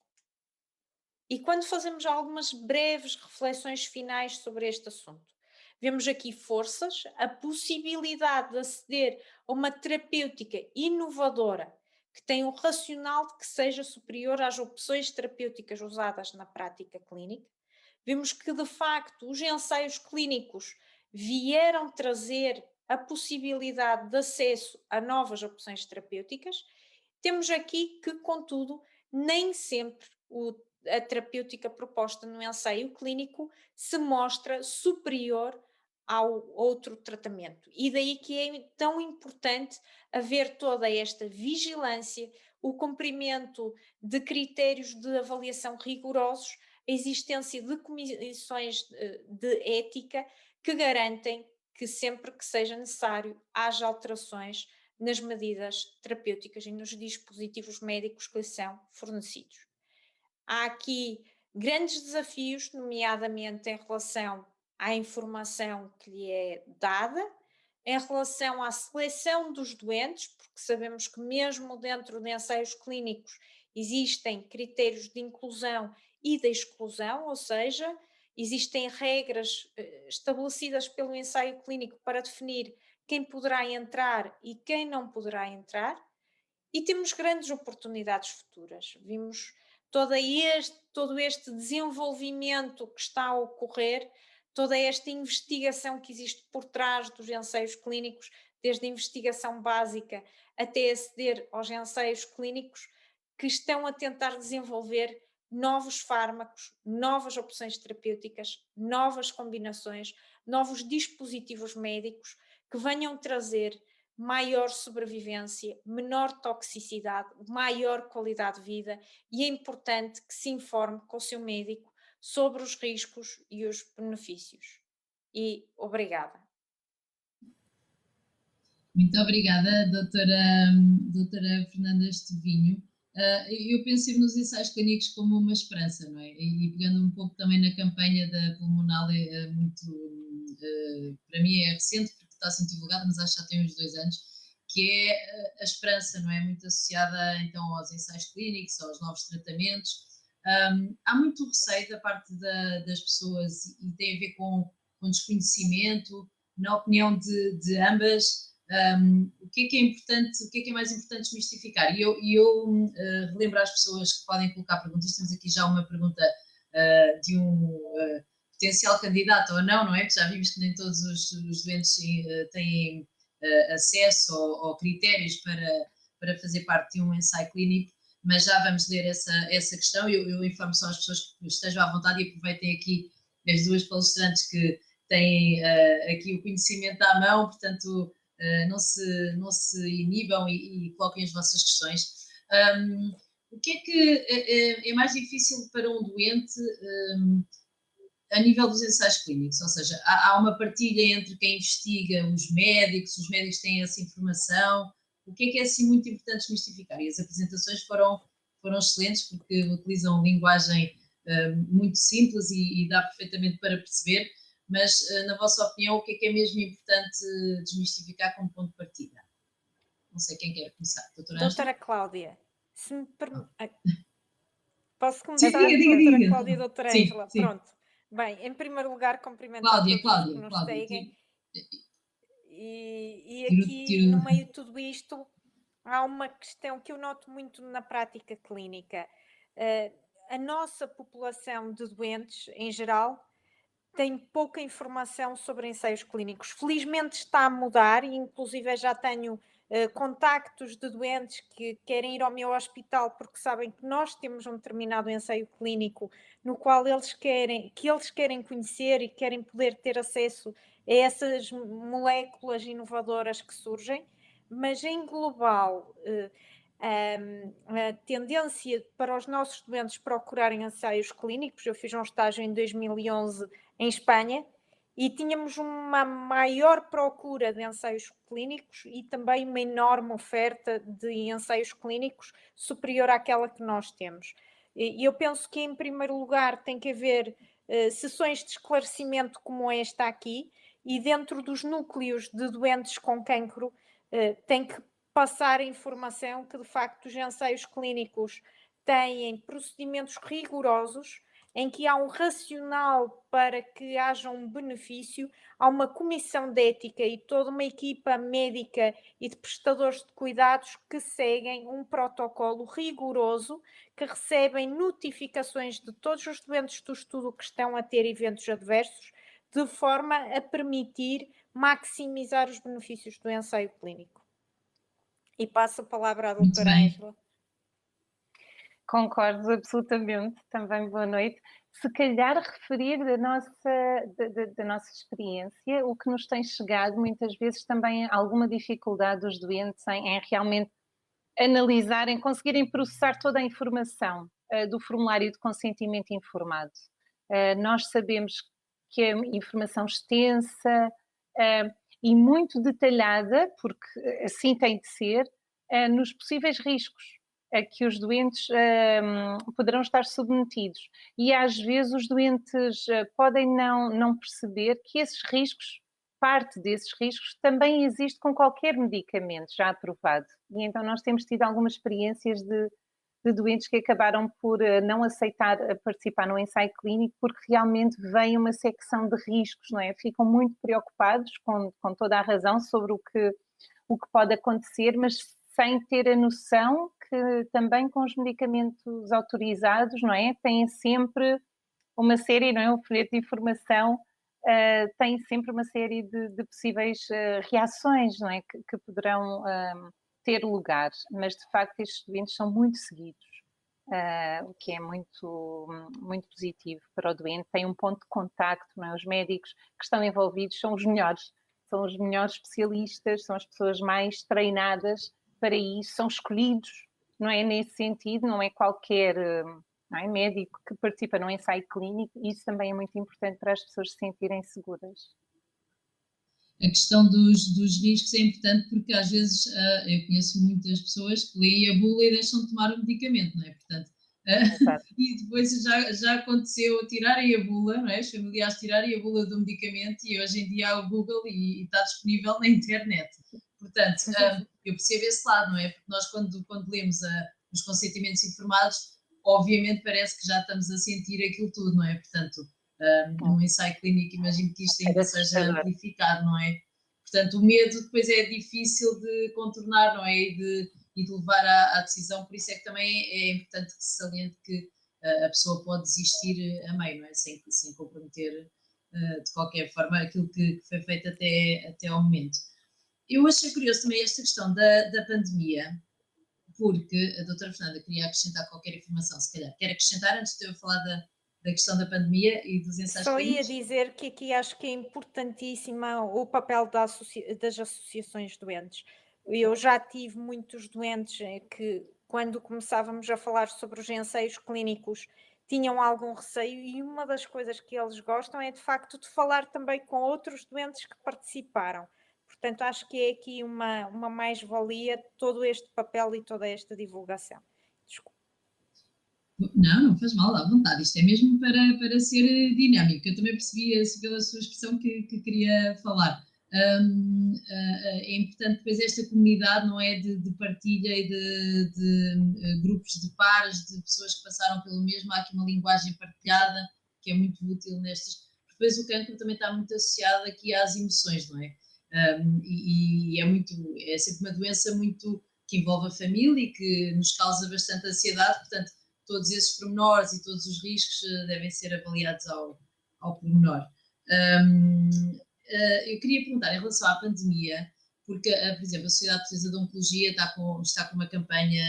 E quando fazemos algumas breves reflexões finais sobre este assunto, vemos aqui forças, a possibilidade de aceder a uma terapêutica inovadora que tem um racional que seja superior às opções terapêuticas usadas na prática clínica. Vemos que, de facto, os ensaios clínicos vieram trazer a possibilidade de acesso a novas opções terapêuticas. Temos aqui que, contudo, nem sempre a terapêutica proposta no ensaio clínico se mostra superior ao outro tratamento. E daí que é tão importante haver toda esta vigilância, o cumprimento de critérios de avaliação rigorosos, a existência de comissões de ética que garantem que sempre que seja necessário haja alterações nas medidas terapêuticas e nos dispositivos médicos que lhes são fornecidos. Há aqui grandes desafios, nomeadamente em relação à informação que lhe é dada, em relação à seleção dos doentes, porque sabemos que mesmo dentro de ensaios clínicos existem critérios de inclusão e de exclusão, ou seja, existem regras estabelecidas pelo ensaio clínico para definir quem poderá entrar e quem não poderá entrar, e temos grandes oportunidades futuras. Vimos todo este desenvolvimento que está a ocorrer, toda esta investigação que existe por trás dos ensaios clínicos, desde a investigação básica até aceder aos ensaios clínicos, que estão a tentar desenvolver novos fármacos, novas opções terapêuticas, novas combinações, novos dispositivos médicos que venham trazer maior sobrevivência, menor toxicidade, maior qualidade de vida, e é importante que se informe com o seu médico sobre os riscos e os benefícios. E obrigada. Muito obrigada, doutora Fernanda Estevinho. Eu penso sempre nos ensaios clínicos como uma esperança, não é? E pegando um pouco também na campanha da Pulmonal, para mim é recente, porque está a ser divulgada, mas acho que já tem uns 2 anos, que é a esperança, não é? Muito associada então aos ensaios clínicos, aos novos tratamentos. Há muito receio da parte das pessoas e tem a ver com desconhecimento, na opinião de ambas. O que é importante, o que é mais importante desmistificar? E eu relembro às pessoas que podem colocar perguntas. Temos aqui já uma pergunta de um potencial candidato ou não é? Que já vimos que nem todos os doentes têm acesso ou critérios para fazer parte de um ensaio clínico, mas já vamos ler essa questão. Eu informo só as pessoas que estejam à vontade e aproveitem aqui as duas palestrantes que têm aqui o conhecimento à mão, portanto não se inibam e coloquem as vossas questões. O que é que é mais difícil para um doente a nível dos ensaios clínicos? Ou seja, há uma partilha entre quem investiga, os médicos têm essa informação. O que é assim muito importante desmistificar? E as apresentações foram excelentes, porque utilizam linguagem muito simples e dá perfeitamente para perceber. Mas, na vossa opinião, o que é mesmo importante desmistificar como ponto de partida? Não sei quem quer começar. Doutora Cláudia, se me permite... Posso começar? Diga. Doutora Cláudia e doutora Sim, Ângela. sim. Pronto. Bem, em primeiro lugar, cumprimentar todos os que nos seguem. E aqui, no meio de tudo isto, há uma questão que eu noto muito na prática clínica. A nossa população de doentes, em geral, tem pouca informação sobre ensaios clínicos. Felizmente está a mudar e inclusive já tenho contactos de doentes que querem ir ao meu hospital porque sabem que nós temos um determinado ensaio clínico no qual eles querem conhecer e querem poder ter acesso a essas moléculas inovadoras que surgem, mas em global, a tendência para os nossos doentes procurarem ensaios clínicos, eu fiz um estágio em 2011 em Espanha, e tínhamos uma maior procura de ensaios clínicos e também uma enorme oferta de ensaios clínicos superior àquela que nós temos. E eu penso que, em primeiro lugar, tem que haver sessões de esclarecimento como esta aqui, e dentro dos núcleos de doentes com cancro, tem que passar a informação que, de facto, os ensaios clínicos têm procedimentos rigorosos, em que há um racional para que haja um benefício, há uma comissão de ética e toda uma equipa médica e de prestadores de cuidados que seguem um protocolo rigoroso, que recebem notificações de todos os doentes do estudo que estão a ter eventos adversos, de forma a permitir maximizar os benefícios do ensaio clínico. E passo a palavra à Muito doutora bem. Ângela. Concordo absolutamente, também boa noite. Se calhar referir da nossa experiência, o que nos tem chegado muitas vezes também alguma dificuldade dos doentes em realmente analisarem, conseguirem processar toda a informação do formulário de consentimento informado. Nós sabemos que é informação extensa e muito detalhada, porque assim tem de ser, nos possíveis riscos a que os doentes poderão estar submetidos. E às vezes os doentes podem não perceber que esses riscos, parte desses riscos, também existe com qualquer medicamento já aprovado. E então nós temos tido algumas experiências de doentes que acabaram por não aceitar participar no ensaio clínico porque realmente vem uma secção de riscos, não é? Ficam muito preocupados, com toda a razão, sobre o que pode acontecer, mas sem ter a noção que também com os medicamentos autorizados, não é? Têm sempre uma série, não é? O folheto de informação tem sempre uma série de possíveis reações, não é? Que poderão ter lugar, mas de facto estes doentes são muito seguidos, o que é muito, muito positivo para o doente. Tem um ponto de contacto, não é? Os médicos que estão envolvidos são os melhores especialistas, são as pessoas mais treinadas para isso, são escolhidos, não é? Nesse sentido, não é qualquer não é, médico que participa num ensaio clínico, e isso também é muito importante para as pessoas se sentirem seguras. A questão dos riscos é importante porque às vezes eu conheço muitas pessoas que leem a bula e deixam de tomar o medicamento, não é? Portanto, e depois já aconteceu tirarem a bula, não é? Os familiares tirarem a bula do medicamento, e hoje em dia há o Google e está disponível na internet. Portanto, eu percebo esse lado, não é? Porque nós quando lemos os consentimentos informados, obviamente parece que já estamos a sentir aquilo tudo, não é? Portanto, num ensaio clínico, imagino que isto ainda seja amplificado, não é? Portanto, o medo depois é difícil de contornar, não é? E de levar à decisão, por isso é que também é importante que se saliente que a pessoa pode desistir a meio, não é? Sem comprometer de qualquer forma aquilo que foi feito até ao momento. Eu achei curioso também esta questão da pandemia, porque a doutora Fernanda queria acrescentar qualquer informação, se calhar. Quer acrescentar antes de eu falar da questão da pandemia e dos ensaios Só clínicos? ia dizer que aqui acho que é importantíssima o papel das associações doentes. Eu já tive muitos doentes que, quando começávamos a falar sobre os ensaios clínicos, tinham algum receio, e uma das coisas que eles gostam é, de facto, de falar também com outros doentes que participaram. Portanto, acho que é aqui uma mais-valia todo este papel e toda esta divulgação. Desculpa. Não faz mal, à vontade. Isto é mesmo para ser dinâmico. Eu também percebi pela sua expressão que queria falar. É importante depois esta comunidade, não é, de partilha e de grupos de pares, de pessoas que passaram pelo mesmo. Há aqui uma linguagem partilhada que é muito útil nestas. Depois o cancro também está muito associado aqui às emoções, não é? E é sempre uma doença muito que envolve a família e que nos causa bastante ansiedade, portanto todos esses pormenores e todos os riscos devem ser avaliados ao pormenor. Eu queria perguntar, em relação à pandemia, porque, por exemplo, a Sociedade Portuguesa de Oncologia está com uma campanha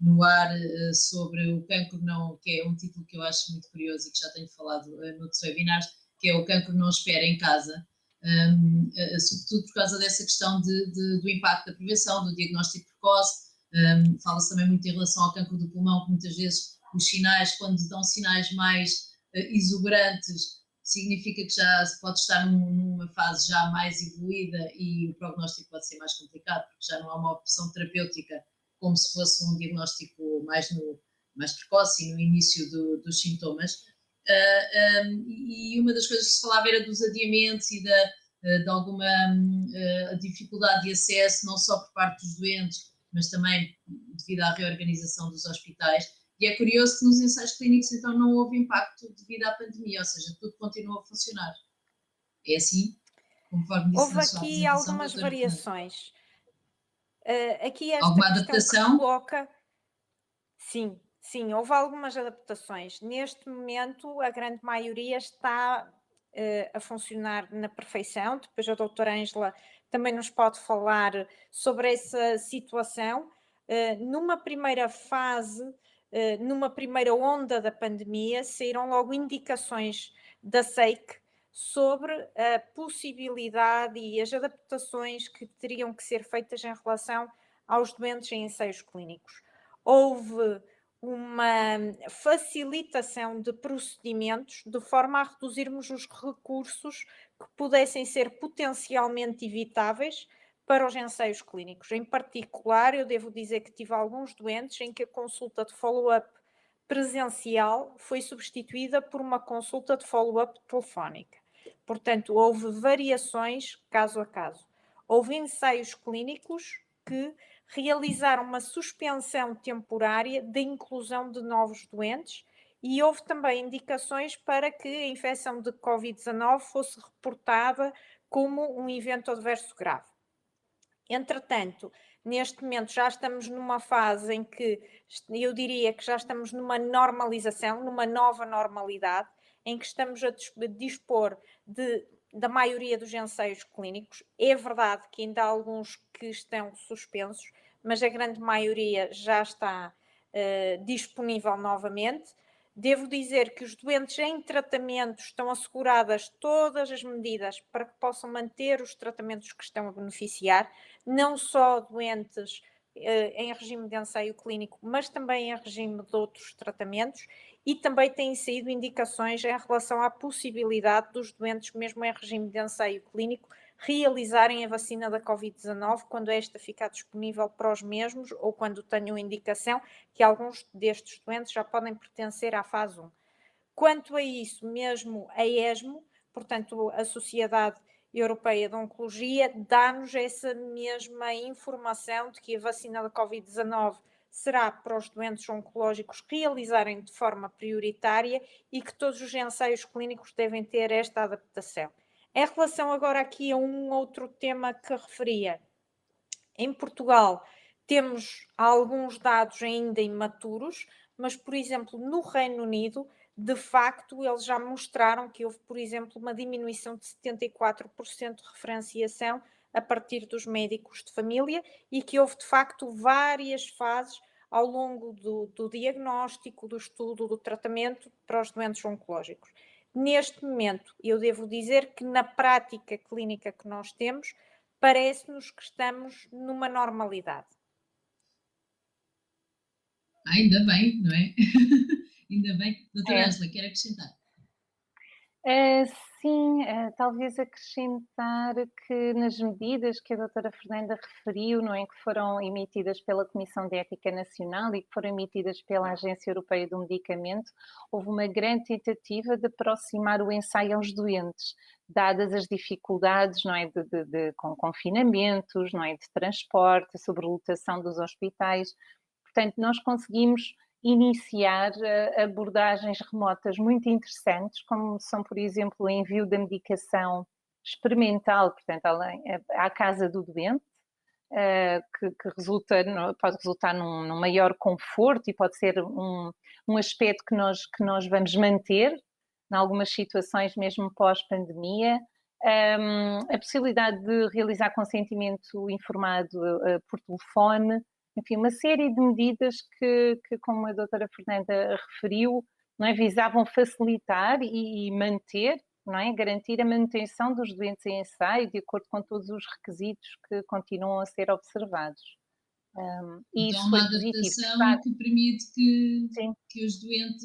no ar sobre o cancro não, que é um título que eu acho muito curioso e que já tenho falado noutros webinars, que é o cancro não espera em casa, sobretudo por causa dessa questão do impacto da prevenção, do diagnóstico precoce. Fala-se também muito em relação ao cancro do pulmão, que muitas vezes os sinais, quando dão sinais mais exuberantes, significa que já se pode estar numa fase já mais evoluída e o prognóstico pode ser mais complicado, porque já não há uma opção terapêutica como se fosse um diagnóstico mais precoce e no início dos sintomas. E uma das coisas que se falava era dos adiamentos e de alguma dificuldade de acesso, não só por parte dos doentes, mas também devido à reorganização dos hospitais. E é curioso que nos ensaios clínicos então não houve impacto devido à pandemia, ou seja, tudo continua a funcionar. É assim, conforme disse Houve na sua aqui apresentação, algumas doutora Fernanda. variações. Aqui esta Alguma questão que se adaptação? coloca, sim, sim, houve algumas adaptações. Neste momento, a grande maioria está a funcionar na perfeição. Depois a doutora Ângela também nos pode falar sobre essa situação. Numa primeira fase, numa primeira onda da pandemia, saíram logo indicações da SEIC sobre a possibilidade e as adaptações que teriam que ser feitas em relação aos doentes em ensaios clínicos. Houve uma facilitação de procedimentos de forma a reduzirmos os recursos que pudessem ser potencialmente evitáveis para os ensaios clínicos. Em particular, eu devo dizer que tive alguns doentes em que a consulta de follow-up presencial foi substituída por uma consulta de follow-up telefónica. Portanto, houve variações caso a caso. Houve ensaios clínicos que realizaram uma suspensão temporária da inclusão de novos doentes e houve também indicações para que a infecção de Covid-19 fosse reportada como um evento adverso grave. Entretanto, neste momento já estamos numa fase em que eu diria que já estamos numa normalização, numa nova normalidade, em que estamos a dispor da maioria dos ensaios clínicos. É verdade que ainda há alguns que estão suspensos, mas a grande maioria já está disponível novamente. Devo dizer que os doentes em tratamento estão asseguradas todas as medidas para que possam manter os tratamentos que estão a beneficiar, não só doentes em regime de ensaio clínico, mas também em regime de outros tratamentos, e também têm saído indicações em relação à possibilidade dos doentes, mesmo em regime de ensaio clínico, realizarem a vacina da Covid-19 quando esta ficar disponível para os mesmos ou quando tenham indicação que alguns destes doentes já podem pertencer à fase 1. Quanto a isso, mesmo a ESMO, portanto a Sociedade Europeia de Oncologia, dá-nos essa mesma informação de que a vacina da Covid-19 será para os doentes oncológicos realizarem de forma prioritária e que todos os ensaios clínicos devem ter esta adaptação. Em relação agora aqui a um outro tema que referia, em Portugal temos alguns dados ainda imaturos, mas, por exemplo, no Reino Unido, de facto, eles já mostraram que houve, por exemplo, uma diminuição de 74% de referenciação a partir dos médicos de família e que houve, de facto, várias fases ao longo do diagnóstico, do estudo, do tratamento para os doentes oncológicos. Neste momento, eu devo dizer que na prática clínica que nós temos, parece-nos que estamos numa normalidade. Ainda bem, não é? Ainda bem. Doutora Ângela, quer acrescentar? Sim, talvez acrescentar que nas medidas que a doutora Fernanda referiu, não é, que foram emitidas pela Comissão de Ética Nacional e que foram emitidas pela Agência Europeia do Medicamento, houve uma grande tentativa de aproximar o ensaio aos doentes, dadas as dificuldades, não é, com confinamentos, não é, de transporte, sobrelotação dos hospitais. Portanto, nós conseguimos iniciar abordagens remotas muito interessantes, como são, por exemplo, o envio da medicação experimental, portanto, à casa do doente, que pode resultar num maior conforto e pode ser um aspecto que nós vamos manter em algumas situações mesmo pós-pandemia. a possibilidade de realizar consentimento informado por telefone, enfim, uma série de medidas que como a doutora Fernanda referiu, não é, visavam facilitar e manter, não é, garantir a manutenção dos doentes em ensaio de acordo com todos os requisitos que continuam a ser observados. E Então, isso uma foi positivo, de adaptação facto. que permite que, Sim. que os doentes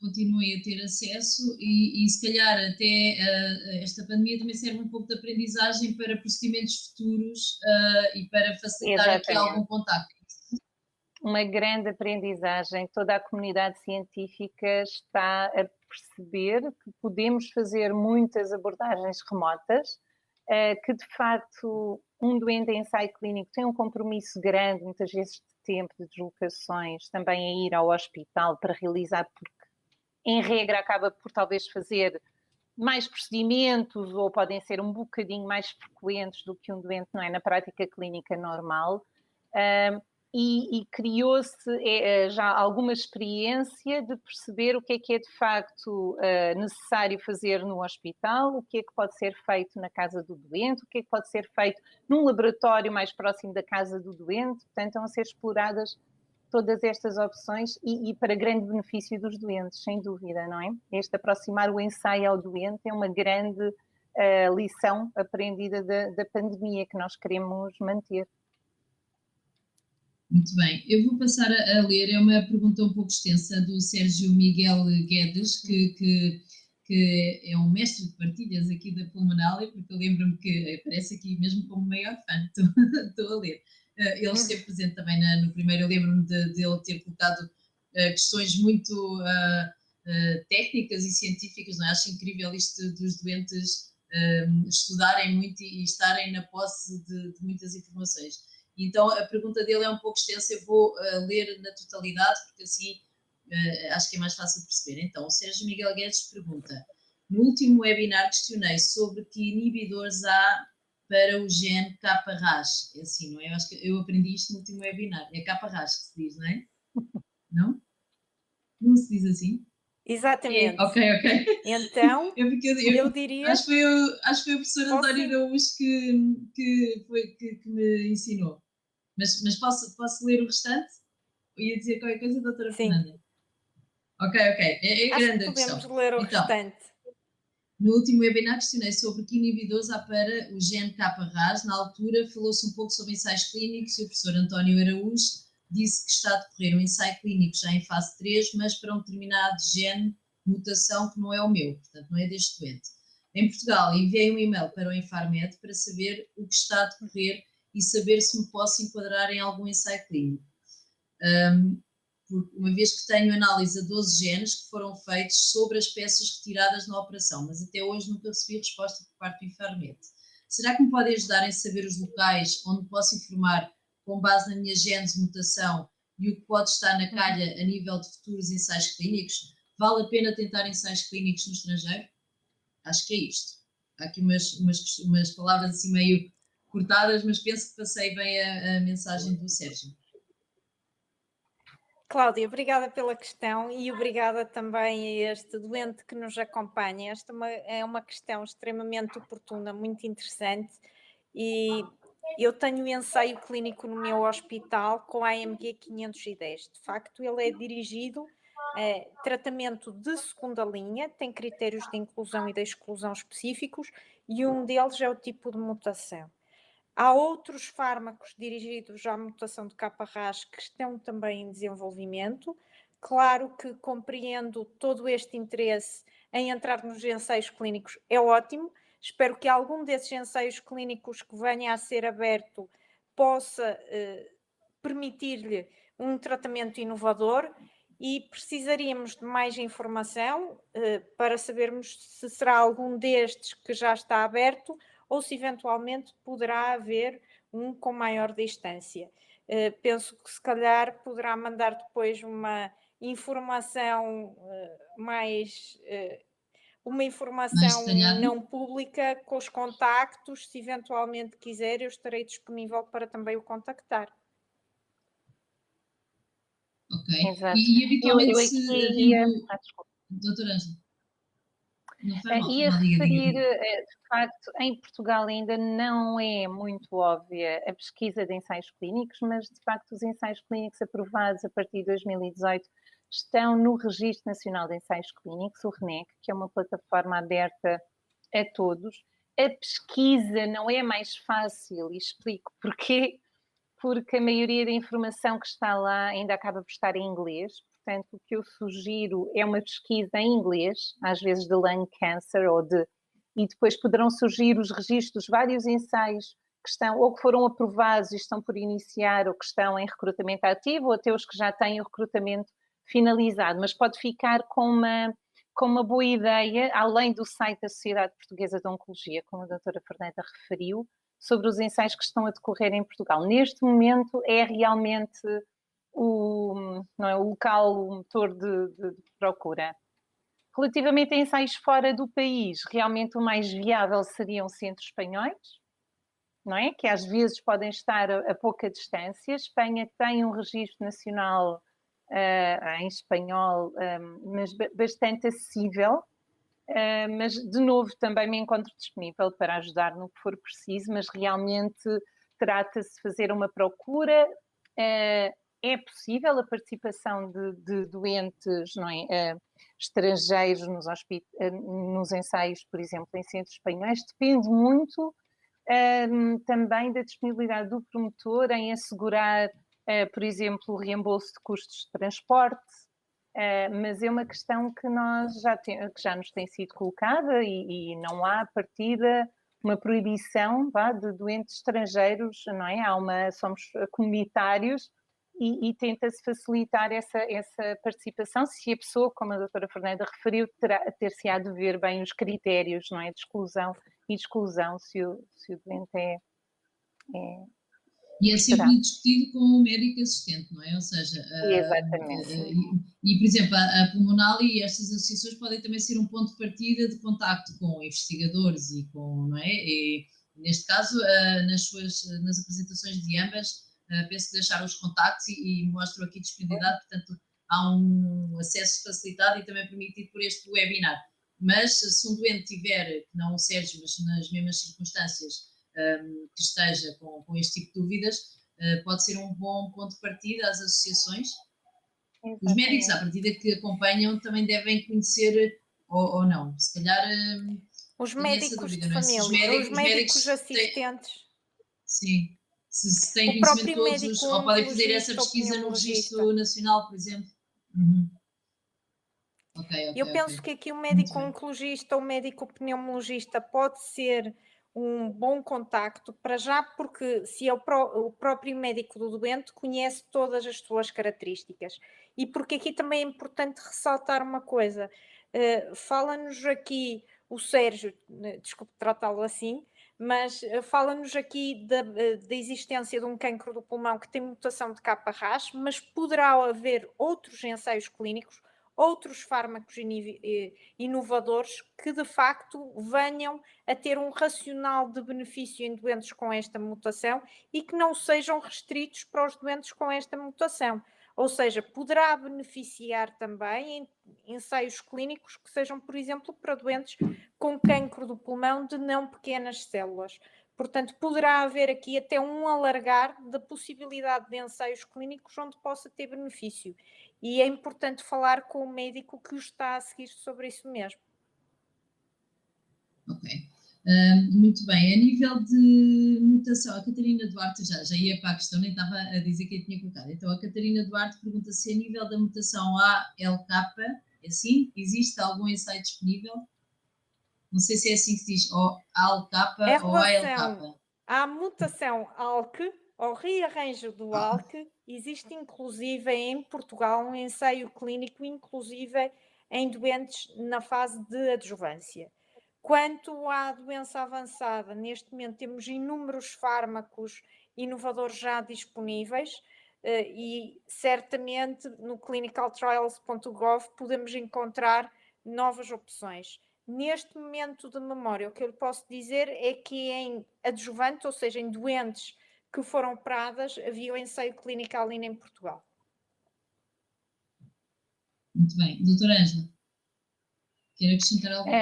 continuem a ter acesso e se calhar até esta pandemia também serve um pouco de aprendizagem para procedimentos futuros e para facilitar aqui Exatamente. algum contacto. Uma grande aprendizagem. Toda a comunidade científica está a perceber que podemos fazer muitas abordagens remotas, que de facto um doente em ensaio clínico tem um compromisso grande, muitas vezes de tempo, de deslocações, também a ir ao hospital para realizar, porque em regra acaba por talvez fazer mais procedimentos ou podem ser um bocadinho mais frequentes do que um doente, não é, na prática clínica normal. E criou-se já alguma experiência de perceber o que é de facto necessário fazer no hospital, o que é que pode ser feito na casa do doente, o que é que pode ser feito num laboratório mais próximo da casa do doente. Portanto, estão a ser exploradas todas estas opções e para grande benefício dos doentes, sem dúvida, não é? Este aproximar o ensaio ao doente é uma grande lição aprendida da pandemia que nós queremos manter. Muito bem, eu vou passar a ler, é uma pergunta um pouco extensa do Sérgio Miguel Guedes, que é um mestre de partilhas aqui da Pulmonália, porque eu lembro-me que aparece aqui mesmo como maior fã, estou a ler. Ele esteve presente também no primeiro, eu lembro-me de ele ter colocado questões muito técnicas e científicas, não é? Acho incrível isto dos doentes estudarem muito e estarem na posse de muitas informações. Então a pergunta dele é um pouco extensa, eu vou ler na totalidade, porque assim acho que é mais fácil de perceber. Então, o Sérgio Miguel Guedes pergunta: no último webinar questionei sobre que inibidores há para o gene K-RAS. É assim, não é? Eu acho que eu aprendi isto no último webinar. É K-RAS que se diz, não é? Não? Não se diz assim? Exatamente. É, ok. Então, eu diria... Acho que foi o professor António Araújo que me ensinou. Mas posso ler o restante? Eu ia dizer qualquer coisa, doutora Sim. Fernanda? Ok. É Acho grande que a questão. podemos ler o Então, restante. no último webinar questionei sobre que inibidores há para o gene K-RAS. Na altura falou-se um pouco sobre ensaios clínicos e o professor António Araújo disse que está a decorrer um ensaio clínico já em fase 3, mas para um determinado gene, mutação que não é o meu, portanto não é deste doente. Em Portugal, enviei um e-mail para o Infarmed para saber o que está a decorrer e saber se me posso enquadrar em algum ensaio clínico. Uma vez que tenho análise a 12 genes que foram feitos sobre as peças retiradas na operação, mas até hoje nunca recebi resposta por parte do Infarmed. Será que me pode ajudar em saber os locais onde posso informar com base na minha genes de mutação e o que pode estar na calha a nível de futuros ensaios clínicos? Vale a pena tentar ensaios clínicos no estrangeiro? Acho que é isto. Há aqui umas palavras assim meio cortadas, mas penso que passei bem a mensagem do Sérgio. Cláudia, obrigada pela questão e obrigada também a este doente que nos acompanha. Esta é uma questão extremamente oportuna, muito interessante, e eu tenho um ensaio clínico no meu hospital com a AMG 510. De facto, ele é dirigido a tratamento de segunda linha, tem critérios de inclusão e de exclusão específicos, e um deles é o tipo de mutação. Há outros fármacos dirigidos à mutação de K-RAS que estão também em desenvolvimento. Claro que compreendo todo este interesse em entrar nos ensaios clínicos, é ótimo. Espero que algum desses ensaios clínicos que venha a ser aberto possa permitir-lhe um tratamento inovador, e precisaríamos de mais informação para sabermos se será algum destes que já está aberto ou se eventualmente poderá haver um com maior distância. Penso que se calhar poderá mandar depois uma informação mais não pública com os contactos. Se eventualmente quiser, eu estarei disponível para também o contactar. Ok. Exato. E habitualmente se vive... Doutora Ângela. Não faz mal, E a diga, referir, diga. de facto, em Portugal ainda não é muito óbvia a pesquisa de ensaios clínicos, mas de facto os ensaios clínicos aprovados a partir de 2018 estão no Registro Nacional de Ensaios Clínicos, o RNEC, que é uma plataforma aberta a todos. A pesquisa não é mais fácil, e explico porquê, porque a maioria da informação que está lá ainda acaba por estar em inglês. Portanto, o que eu sugiro é uma pesquisa em inglês, às vezes de lung cancer e depois poderão surgir os registros, vários ensaios que estão ou que foram aprovados e estão por iniciar ou que estão em recrutamento ativo ou até os que já têm o recrutamento finalizado, mas pode ficar com uma boa ideia, além do site da Sociedade Portuguesa de Oncologia, como a doutora Fernanda referiu, sobre os ensaios que estão a decorrer em Portugal. Neste momento é realmente não é, o local, o motor de procura. Relativamente a ensaios fora do país, realmente o mais viável seriam centros espanhóis, não é? Que às vezes podem estar a pouca distância. Espanha tem um registro nacional em espanhol, mas bastante acessível. Mas, de novo, também me encontro disponível para ajudar no que for preciso, mas realmente trata-se de fazer uma procura. É possível a participação de doentes, não é, estrangeiros nos ensaios, por exemplo, em centros espanhóis. Depende muito também da disponibilidade do promotor em assegurar, por exemplo, o reembolso de custos de transporte, mas é uma questão que que já nos tem sido colocada e não há, à partida, uma proibição de doentes estrangeiros, não é? Somos comunitários e tenta-se facilitar essa participação, se a pessoa, como a doutora Fernanda referiu, ter-se-á de ver bem os critérios, não é? De exclusão e de exclusão, se o doente é E é sempre discutido com o médico assistente, não é? Ou seja, exatamente. por exemplo, a Pulmonal e estas associações podem também ser um ponto de partida de contacto com investigadores e com, não é? E, neste caso, nas apresentações de ambas, penso que deixaram os contactos e mostram aqui disponibilidade, portanto, há um acesso facilitado e também permitido por este webinar. Mas se um doente tiver, que não o Sérgio, mas nas mesmas circunstâncias, que esteja com este tipo de dúvidas, pode ser um bom ponto de partida às associações. Exatamente. Os médicos, à partida, que acompanham também devem conhecer, ou não, se calhar os médicos de família, os médicos assistentes. Sim, se têm conhecimento de todos, ou podem fazer essa pesquisa no Registro Nacional, por exemplo. Eu penso que aqui o médico oncologista ou médico pneumologista pode ser um bom contacto, para já, porque se é o próprio médico do doente conhece todas as suas características. E porque aqui também é importante ressaltar uma coisa. Fala-nos aqui o Sérgio, desculpe tratá-lo assim, mas fala-nos aqui da existência de um cancro do pulmão que tem mutação de KRAS, mas poderá haver outros ensaios clínicos, outros fármacos inovadores que de facto venham a ter um racional de benefício em doentes com esta mutação e que não sejam restritos para os doentes com esta mutação. Ou seja, poderá beneficiar também em ensaios clínicos que sejam, por exemplo, para doentes com cancro do pulmão de não pequenas células. Portanto, poderá haver aqui até um alargar da possibilidade de ensaios clínicos onde possa ter benefício. E é importante falar com o médico que o está a seguir sobre isso mesmo. Ok. Muito bem. A nível de mutação, a Catarina Duarte já ia para a questão, nem estava a dizer que eu tinha colocado. Então, a Catarina Duarte pergunta se a nível da mutação ALK, é assim? Existe algum ensaio disponível? Não sei se é assim que se diz, ou ALK ou ALK. A mutação ALK, ao rearranjo do ALK, existe inclusive em Portugal um ensaio clínico, inclusive em doentes na fase de adjuvância. Quanto à doença avançada, neste momento temos inúmeros fármacos inovadores já disponíveis e certamente no clinicaltrials.gov podemos encontrar novas opções. Neste momento de memória, o que eu lhe posso dizer é que em adjuvante, ou seja, em doentes que foram operadas, havia o ensaio clínico ali em Portugal. Muito bem. Doutora Ângela, Quer acrescentar alguma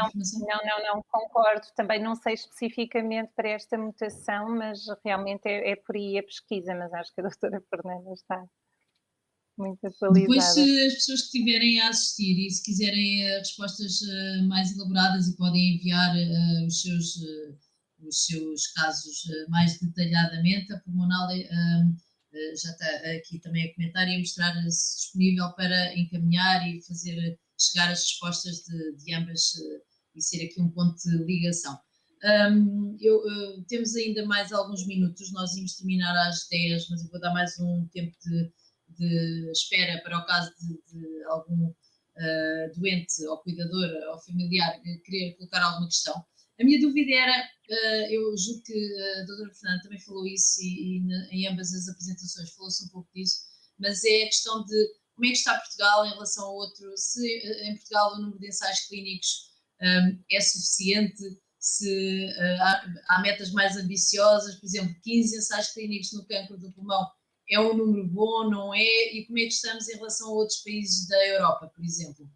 informação? Não, concordo. Também não sei especificamente para esta mutação, mas realmente é por aí a pesquisa, mas acho que a doutora Fernanda está muito Depois, atualizada. se as pessoas que estiverem a assistir e se quiserem respostas mais elaboradas e podem enviar os seus casos mais detalhadamente, a Pulmonal já está aqui também a comentar e a mostrar-se disponível para encaminhar e fazer chegar as respostas de ambas e ser aqui um ponto de ligação. Temos ainda mais alguns minutos, nós íamos terminar às 10, mas eu vou dar mais um tempo de espera para o caso de algum doente ou cuidador ou familiar querer colocar alguma questão. A minha dúvida era, eu julgo que a doutora Fernanda também falou isso e em ambas as apresentações falou-se um pouco disso, mas é a questão de como é que está Portugal em relação ao outro, se em Portugal o número de ensaios clínicos é suficiente, se há metas mais ambiciosas, por exemplo, 15 ensaios clínicos no cancro do pulmão é um número bom, não é? E como é que estamos em relação a outros países da Europa, por exemplo?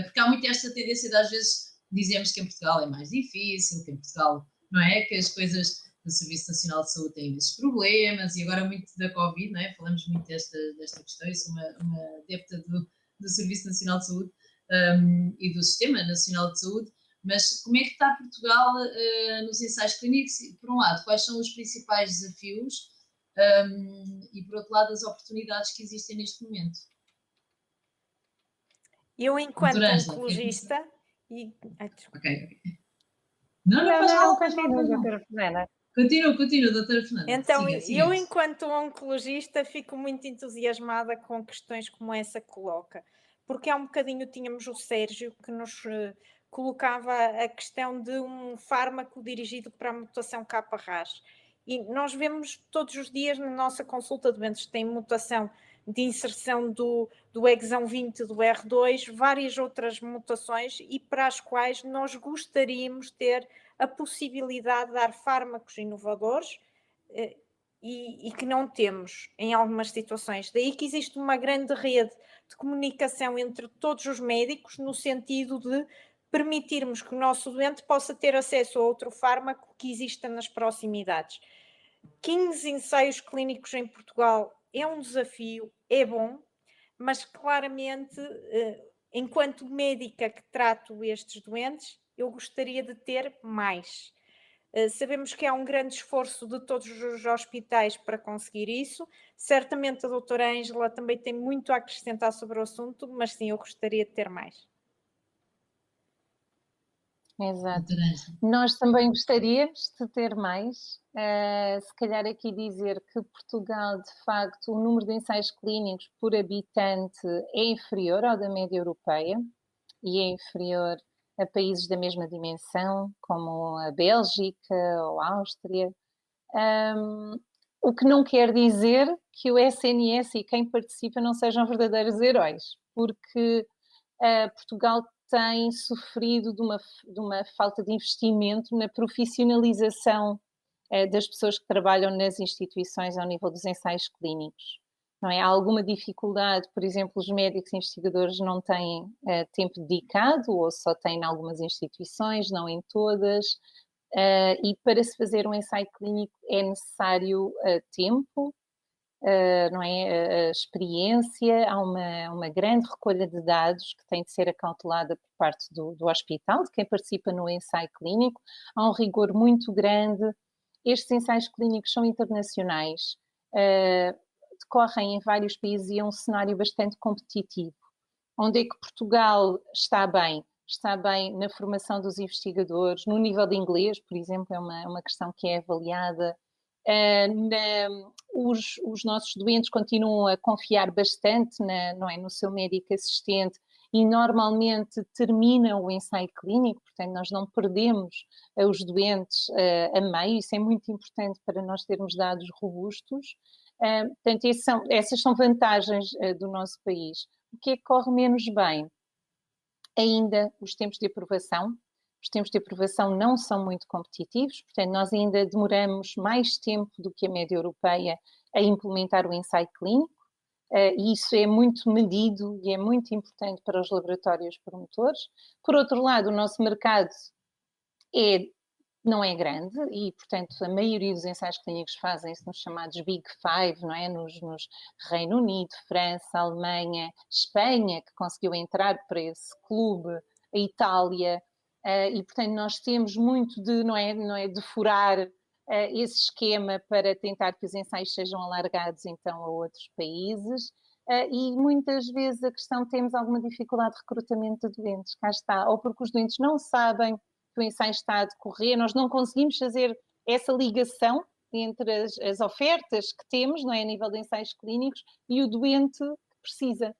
Porque há muito esta tendência de às vezes dizemos que em Portugal é mais difícil, que em Portugal, não é? Que as coisas do Serviço Nacional de Saúde têm esses problemas e agora muito da Covid, não é? Falamos muito desta questão, eu sou uma adepta do Serviço Nacional de Saúde e do Sistema Nacional de Saúde, mas como é que está Portugal nos ensaios clínicos? Por um lado, quais são os principais desafios e por outro lado as oportunidades que existem neste momento? Eu, enquanto Doutora Ângela, oncologista... Ok. Não faz mal. Continua, doutora Fernanda. Continua, doutora Fernanda. Então, siga. eu, enquanto oncologista, fico muito entusiasmada com questões como essa que coloca, porque há um bocadinho tínhamos o Sérgio que nos colocava a questão de um fármaco dirigido para a mutação K-RAS. E nós vemos todos os dias na nossa consulta doentes que têm mutação de inserção do exão 20 do R2, várias outras mutações e para as quais nós gostaríamos de ter a possibilidade de dar fármacos inovadores e que não temos em algumas situações. Daí que existe uma grande rede de comunicação entre todos os médicos no sentido de permitirmos que o nosso doente possa ter acesso a outro fármaco que exista nas proximidades. 15 ensaios clínicos em Portugal é um desafio, é bom, mas claramente, enquanto médica que trato estes doentes, eu gostaria de ter mais. Sabemos que há um grande esforço de todos os hospitais para conseguir isso. Certamente a doutora Ângela também tem muito a acrescentar sobre o assunto, mas sim, eu gostaria de ter mais. Exato. Nós também gostaríamos de ter mais. Se calhar aqui dizer que Portugal, de facto, o número de ensaios clínicos por habitante é inferior ao da média europeia e é inferior a países da mesma dimensão, como a Bélgica ou a Áustria. O que não quer dizer que o SNS e quem participa não sejam verdadeiros heróis, porque Portugal tem sofrido de uma falta de investimento na profissionalização das pessoas que trabalham nas instituições ao nível dos ensaios clínicos. Não é? Há alguma dificuldade, por exemplo, os médicos investigadores não têm tempo dedicado ou só têm em algumas instituições, não em todas, e para se fazer um ensaio clínico é necessário tempo, não é? A experiência, há uma grande recolha de dados que tem de ser acautelada por parte do hospital, de quem participa no ensaio clínico, há um rigor muito grande. Estes ensaios clínicos são internacionais, decorrem em vários países e é um cenário bastante competitivo. Onde é que Portugal está bem? Está bem na formação dos investigadores, no nível de inglês, por exemplo, é uma questão que é avaliada. Os nossos doentes continuam a confiar bastante não é, no seu médico assistente e normalmente terminam o ensaio clínico, portanto nós não perdemos os doentes a meio, isso é muito importante para nós termos dados robustos. Portanto, essas são vantagens do nosso país. O que é que corre menos bem? Ainda os tempos de aprovação. Os tempos de aprovação não são muito competitivos, portanto, nós ainda demoramos mais tempo do que a média europeia a implementar o ensaio clínico. e isso é muito medido e é muito importante para os laboratórios promotores. Por outro lado, o nosso mercado não é grande e, portanto, a maioria dos ensaios clínicos fazem-se nos chamados Big Five, não é? Nos Reino Unido, França, Alemanha, Espanha, que conseguiu entrar para esse clube, a Itália, e, portanto, nós temos muito de, não é, de furar esse esquema para tentar que os ensaios sejam alargados, então, a outros países. E muitas vezes a questão, temos alguma dificuldade de recrutamento de doentes, cá está, ou porque os doentes não sabem que o ensaio está a decorrer, nós não conseguimos fazer essa ligação entre as ofertas que temos, não é, a nível de ensaios clínicos, e o doente que precisa.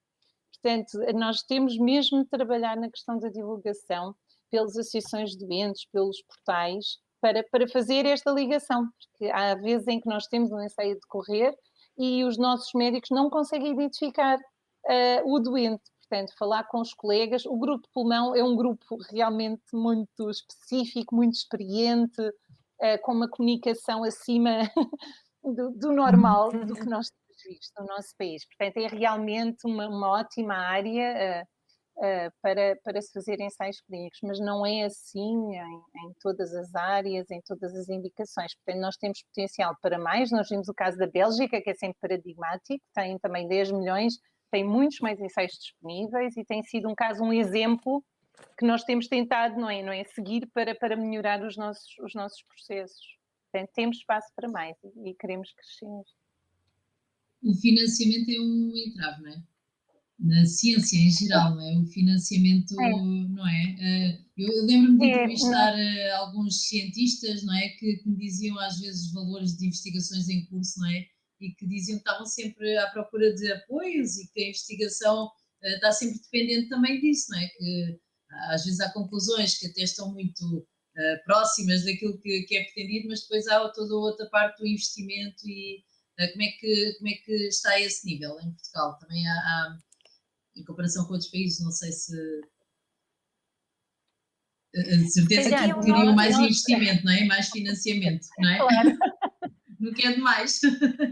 Portanto, nós temos mesmo de trabalhar na questão da divulgação, pelas associações de doentes, pelos portais, para fazer esta ligação, porque há vezes em que nós temos um ensaio a decorrer e os nossos médicos não conseguem identificar o doente. Portanto, falar com os colegas. O grupo de pulmão é um grupo realmente muito específico, muito experiente, com uma comunicação acima do normal, do que nós temos visto no nosso país. Portanto, é realmente uma ótima área para se fazer ensaios clínicos, mas não é assim em todas as áreas, em todas as indicações. Portanto, nós temos potencial para mais. Nós vimos o caso da Bélgica, que é sempre paradigmático, tem também 10 milhões, tem muitos mais ensaios disponíveis e tem sido um exemplo que nós temos tentado, não é, seguir para melhorar os nossos processos. Portanto, temos espaço para mais e queremos crescer. O financiamento é um entrave, não é? Na ciência em geral, não é? O financiamento, não é? Eu lembro-me de entrevistar alguns cientistas, não é? Que me diziam às vezes valores de investigações em curso, não é? E que diziam que estavam sempre à procura de apoios e que a investigação está sempre dependente também disso, não é? Que às vezes há conclusões que até estão muito próximas daquilo que é pretendido, mas depois há toda a outra parte do investimento e como é que está a esse nível em Portugal? Também há em comparação com outros países, não sei se de certeza que teriam mais investimento, não é? Mais financiamento, não é? Claro. Não quer demais.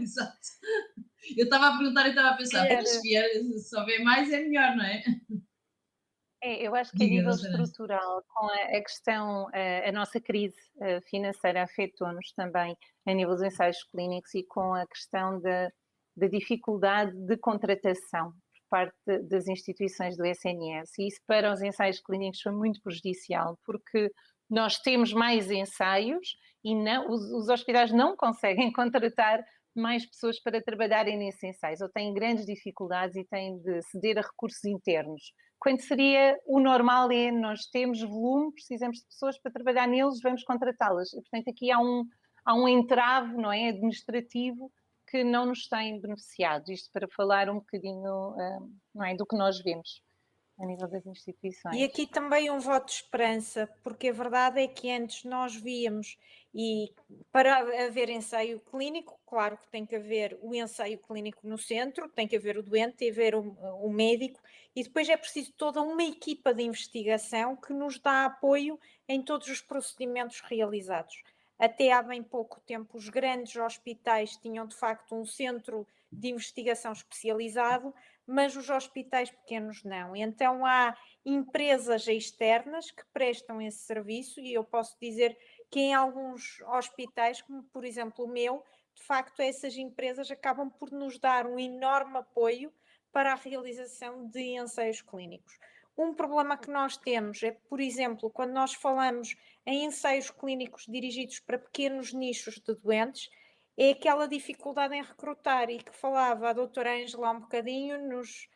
Exato. Eu estava a perguntar e estava a pensar, se houver mais é melhor, não é? Eu acho que a nível estrutural, com a questão, a nossa crise financeira afetou-nos também a nível dos ensaios clínicos e com a questão da dificuldade de contratação por parte das instituições do SNS. E isso para os ensaios clínicos foi muito prejudicial, porque nós temos mais ensaios e os hospitais não conseguem contratar mais pessoas para trabalharem nesses ensaios, ou têm grandes dificuldades e têm de ceder a recursos internos. Quando seria o normal nós temos volume, precisamos de pessoas para trabalhar neles, vamos contratá-las. E, portanto, aqui há um entrave, não é, administrativo, que não nos tem beneficiado. Isto para falar um bocadinho, não é, do que nós vemos a nível das instituições. E aqui também um voto de esperança, porque a verdade é que antes nós víamos, e para haver ensaio clínico, claro que tem que haver o ensaio clínico no centro, tem que haver o doente, tem que haver o médico, e depois é preciso toda uma equipa de investigação que nos dá apoio em todos os procedimentos realizados. Até há bem pouco tempo, os grandes hospitais tinham de facto um centro de investigação especializado, mas os hospitais pequenos não. Então há empresas externas que prestam esse serviço e eu posso dizer que em alguns hospitais, como por exemplo o meu, de facto essas empresas acabam por nos dar um enorme apoio para a realização de ensaios clínicos. Um problema que nós temos é, por exemplo, quando nós falamos em ensaios clínicos dirigidos para pequenos nichos de doentes, é aquela dificuldade em recrutar e que falava a doutora Ângela há um bocadinho nos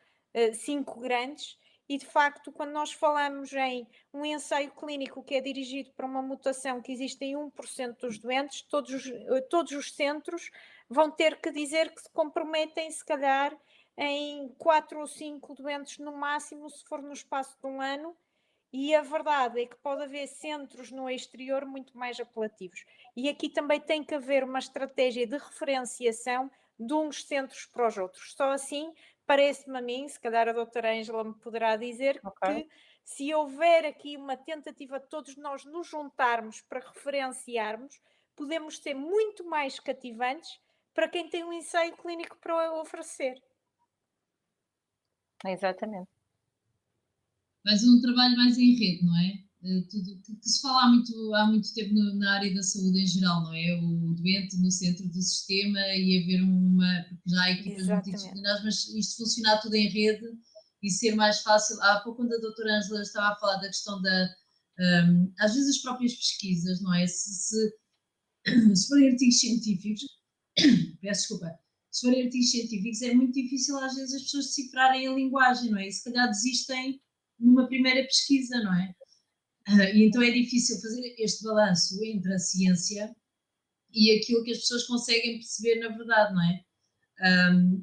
5 grandes, e de facto quando nós falamos em um ensaio clínico que é dirigido para uma mutação que existe em 1% dos doentes, todos os centros vão ter que dizer que se comprometem se calhar em 4 ou 5 doentes no máximo, se for no espaço de um ano, e a verdade é que pode haver centros no exterior muito mais apelativos. E aqui também tem que haver uma estratégia de referenciação de uns centros para os outros. Só assim, parece-me a mim, se calhar a doutora Ângela me poderá dizer, que se houver aqui uma tentativa de todos nós nos juntarmos para referenciarmos, podemos ser muito mais cativantes para quem tem um ensaio clínico para oferecer. exatamente. Mas um trabalho mais em rede, não é? Tudo, que se fala há muito tempo na área da saúde em geral, não é? O doente no centro do sistema e haver porque já há equipas Exatamente. multidisciplinares, mas isto funcionar tudo em rede e ser mais fácil. Há pouco, quando a doutora Ângela estava a falar da questão às vezes as próprias pesquisas, não é? Se forem artigos científicos, peço desculpa, se forem artigos científicos é muito difícil às vezes as pessoas decifrarem a linguagem, não é? E se calhar desistem numa primeira pesquisa, não é? E então é difícil fazer este balanço entre a ciência e aquilo que as pessoas conseguem perceber na verdade, não é?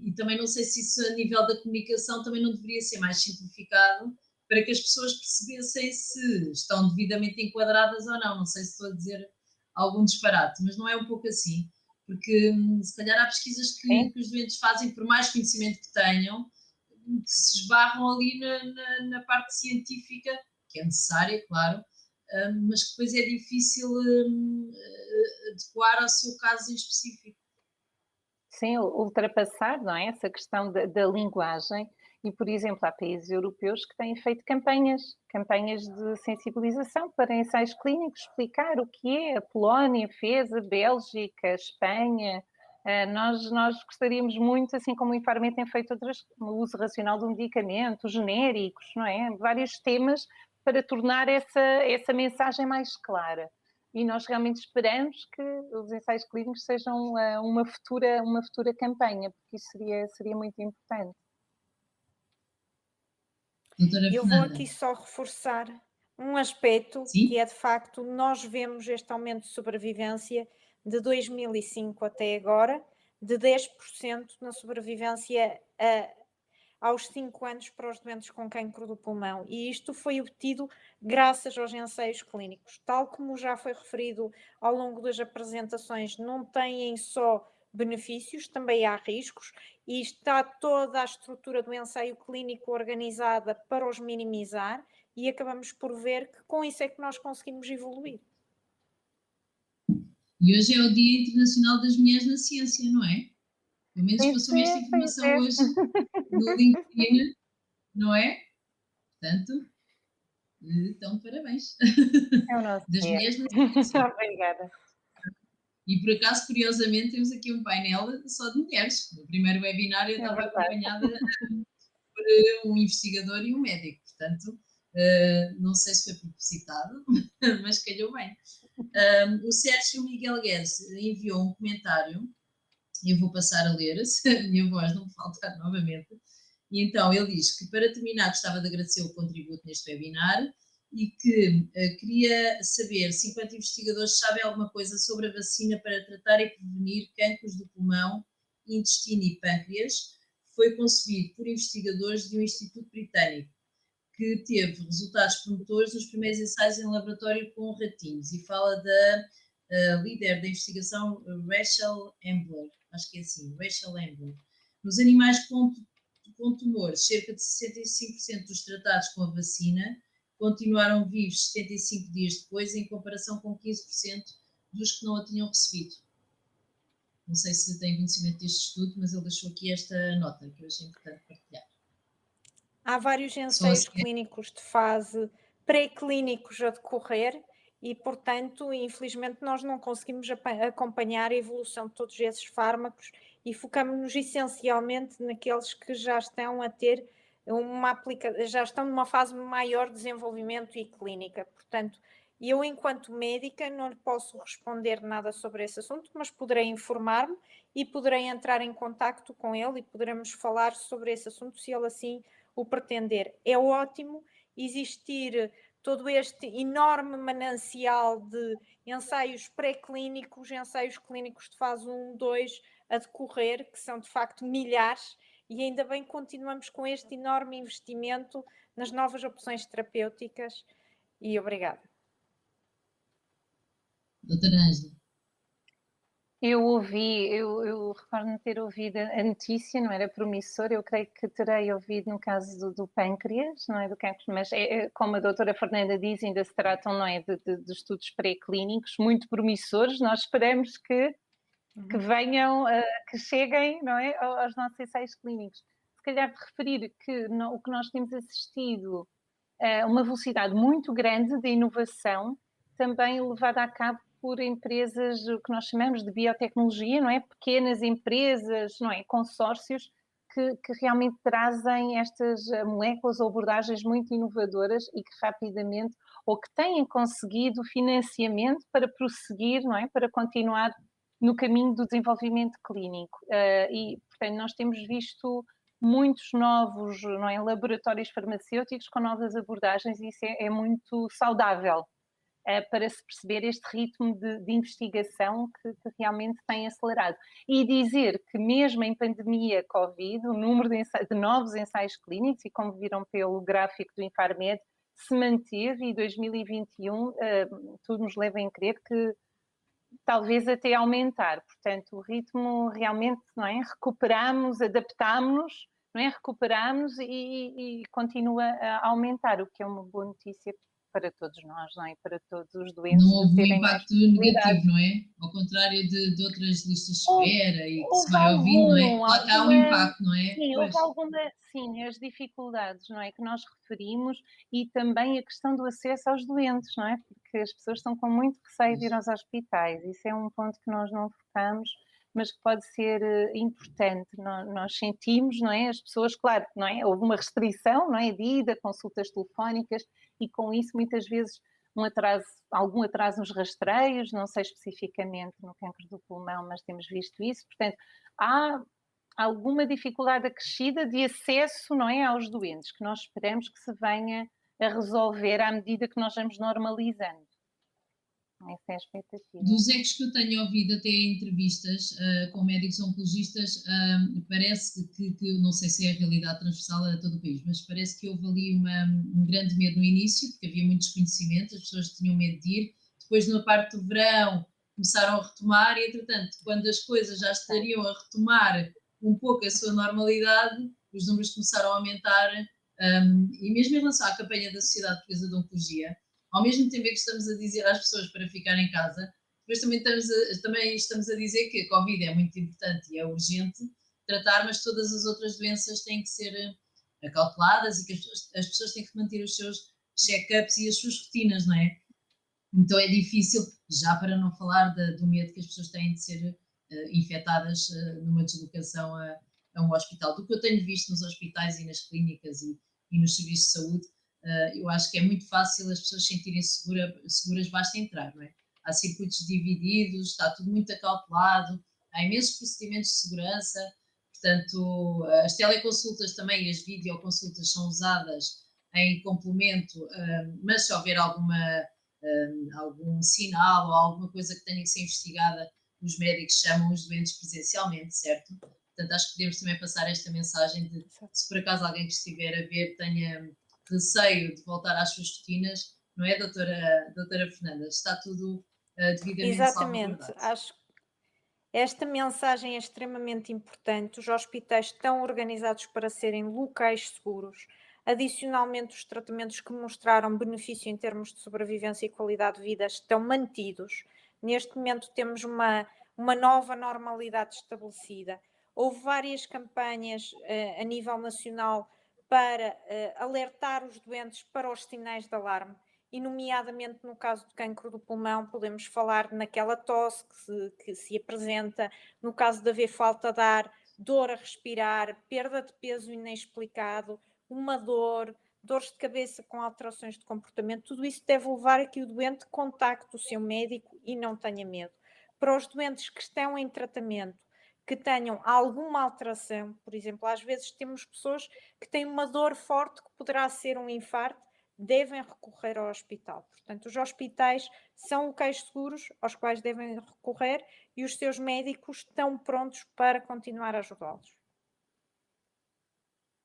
E também não sei se isso a nível da comunicação também não deveria ser mais simplificado para que as pessoas percebessem se estão devidamente enquadradas ou não. Não sei se estou a dizer algum disparate, mas não é um pouco assim, porque se calhar há pesquisas que os doentes fazem por mais conhecimento que tenham, que se esbarram ali na parte científica, que é necessária, claro, mas que depois é difícil adequar ao seu caso em específico. Sim, ultrapassar, não é? Essa questão da linguagem e, por exemplo, há países europeus que têm feito campanhas de sensibilização para ensaios clínicos, explicar o que é. A Polónia fez, a Bélgica, a Espanha. Nós gostaríamos muito, assim como o Infarmed tem feito o uso racional do medicamento, genéricos, não é? Vários temas para tornar essa mensagem mais clara. E nós realmente esperamos que os ensaios clínicos sejam uma futura campanha, porque isso seria muito importante. Doutora Eu vou Fernanda. aqui só reforçar um aspecto que Sim? é de facto, nós vemos este aumento de sobrevivência de 2005 até agora, de 10% na sobrevivência aos 5 anos para os doentes com cancro do pulmão. E isto foi obtido graças aos ensaios clínicos. Tal como já foi referido ao longo das apresentações, não têm só benefícios, também há riscos, e está toda a estrutura do ensaio clínico organizada para os minimizar, e acabamos por ver que com isso é que nós conseguimos evoluir. E hoje é o Dia Internacional das Mulheres na Ciência, não é? Pelo menos passou-me esta Pois informação é. hoje no LinkedIn, não é? Portanto, então parabéns. É o nosso Das dia. mulheres na ciência. Obrigada. E por acaso, curiosamente, temos aqui um painel só de mulheres. No primeiro webinar eu É estava verdade. acompanhada por um investigador e um médico, portanto, não sei se foi propositado, mas calhou bem. O Sérgio Miguel Guedes enviou um comentário, e eu vou passar a ler, se a minha voz não me faltar novamente. E então ele diz que, para terminar, gostava de agradecer o contributo neste webinar e que queria saber se, enquanto investigadores, sabe alguma coisa sobre a vacina para tratar e prevenir cancros do pulmão, intestino e pâncreas. Foi concebido por investigadores de um instituto britânico que teve resultados promotores nos primeiros ensaios em laboratório com ratinhos, e fala da líder da investigação, Rachel Ambler, acho que é assim, Rachel Ambler. Nos animais com tumores, cerca de 65% dos tratados com a vacina continuaram vivos 75 dias depois, em comparação com 15% dos que não a tinham recebido. Não sei se tem conhecimento deste estudo, mas ele deixou aqui esta nota que eu achei importante partilhar. Há vários Só ensaios assim, clínicos de fase pré-clínicos a decorrer e, portanto, infelizmente, nós não conseguimos acompanhar a evolução de todos esses fármacos e focamos-nos essencialmente naqueles que já estão a ter já estão numa fase maior de desenvolvimento e clínica. Portanto, eu, enquanto médica, não lhe posso responder nada sobre esse assunto, mas poderei informar-me e poderei entrar em contacto com ele e poderemos falar sobre esse assunto se ele assim o pretender. É ótimo existir todo este enorme manancial de ensaios pré-clínicos, ensaios clínicos de fase 1, 2 a decorrer, que são de facto milhares, e ainda bem que continuamos com este enorme investimento nas novas opções terapêuticas. E obrigada. doutora Ângela. Eu recordo-me ter ouvido a notícia, não era promissor, eu creio que terei ouvido no caso do pâncreas, não é do cancro, mas como a doutora Fernanda diz, ainda se tratam, não é, de estudos pré-clínicos muito promissores, nós esperamos que venham, que cheguem, não é, aos nossos ensaios clínicos. Se calhar de referir que o que nós temos assistido é uma velocidade muito grande de inovação, também levada a cabo por empresas, o que nós chamamos de biotecnologia, não é? Pequenas empresas, não é? Consórcios que realmente trazem estas moléculas ou abordagens muito inovadoras e que rapidamente, ou que têm conseguido financiamento para prosseguir, não é? Para continuar no caminho do desenvolvimento clínico. E, portanto, nós temos visto muitos novos, não é, laboratórios farmacêuticos com novas abordagens e isso é muito saudável para se perceber este ritmo de investigação que realmente tem acelerado. E dizer que mesmo em pandemia Covid, o número de novos ensaios clínicos, e como viram pelo gráfico do Infarmed, se manteve e 2021 tudo nos leva a crer que talvez até aumentar. Portanto, o ritmo realmente, não é? Recuperamos, adaptámos-nos, não é? Recuperamos e continua a aumentar, o que é uma boa notícia para todos nós, não é? Para todos os doentes. Não houve um impacto negativo, não é? Ao contrário de outras listas de espera e que se vai ouvindo, não é? Claro que há um impacto, não é? Sim, houve alguma, sim, as dificuldades, não é? Que nós referimos e também a questão do acesso aos doentes, não é? Porque as pessoas estão com muito receio de ir aos hospitais. Isso é um ponto que nós não focamos, mas que pode ser importante. Nós sentimos, não é? As pessoas, claro, não é? Houve uma restrição, não é? De ida, consultas telefónicas e com isso muitas vezes algum atraso nos rastreios, não sei especificamente no cancro do pulmão, mas temos visto isso. Portanto, há alguma dificuldade acrescida de acesso, não é, aos doentes, que nós esperamos que se venha a resolver à medida que nós vamos normalizando. Essa é a expectativa. Dos ecos que eu tenho ouvido até em entrevistas com médicos oncologistas, parece que, não sei se é a realidade transversal a todo o país, mas parece que houve ali um grande medo no início, porque havia muito desconhecimento, as pessoas tinham medo de ir. Depois, na parte do verão, começaram a retomar e, entretanto, quando as coisas já estariam a retomar um pouco a sua normalidade, os números começaram a aumentar. E mesmo em relação à campanha da Sociedade Portuguesa de Oncologia, ao mesmo tempo que estamos a dizer às pessoas para ficarem em casa, depois também estamos a dizer que a Covid é muito importante e é urgente tratar, mas todas as outras doenças têm que ser acauteladas e que as pessoas têm que manter os seus check-ups e as suas rotinas, não é? Então é difícil, já para não falar do medo que as pessoas têm de ser infectadas numa deslocação a um hospital. Do que eu tenho visto nos hospitais e nas clínicas e nos serviços de saúde, eu acho que é muito fácil as pessoas se sentirem seguras, basta entrar, não é? Há circuitos divididos, está tudo muito acautelado, há imensos procedimentos de segurança, portanto, as teleconsultas também e as videoconsultas são usadas em complemento, mas se houver algum sinal ou alguma coisa que tenha que ser investigada, os médicos chamam os doentes presencialmente, certo? Portanto, acho que podemos também passar esta mensagem de, se por acaso alguém que estiver a ver tenha receio de voltar às suas rotinas, não é, doutora Fernanda? Está tudo devidamente Exatamente, salvaguardado. acho que esta mensagem é extremamente importante. Os hospitais estão organizados para serem locais seguros. Adicionalmente, os tratamentos que mostraram benefício em termos de sobrevivência e qualidade de vida estão mantidos. Neste momento temos uma nova normalidade estabelecida. Houve várias campanhas a nível nacional para alertar os doentes para os sinais de alarme, e nomeadamente no caso do cancro do pulmão podemos falar naquela tosse que se apresenta, no caso de haver falta de ar, dor a respirar, perda de peso inexplicado, uma dores de cabeça com alterações de comportamento, tudo isso deve levar a que o doente contacte o seu médico e não tenha medo. Para os doentes que estão em tratamento, que tenham alguma alteração, por exemplo, às vezes temos pessoas que têm uma dor forte que poderá ser um infarto, devem recorrer ao hospital. Portanto, os hospitais são locais seguros aos quais devem recorrer e os seus médicos estão prontos para continuar a ajudá-los.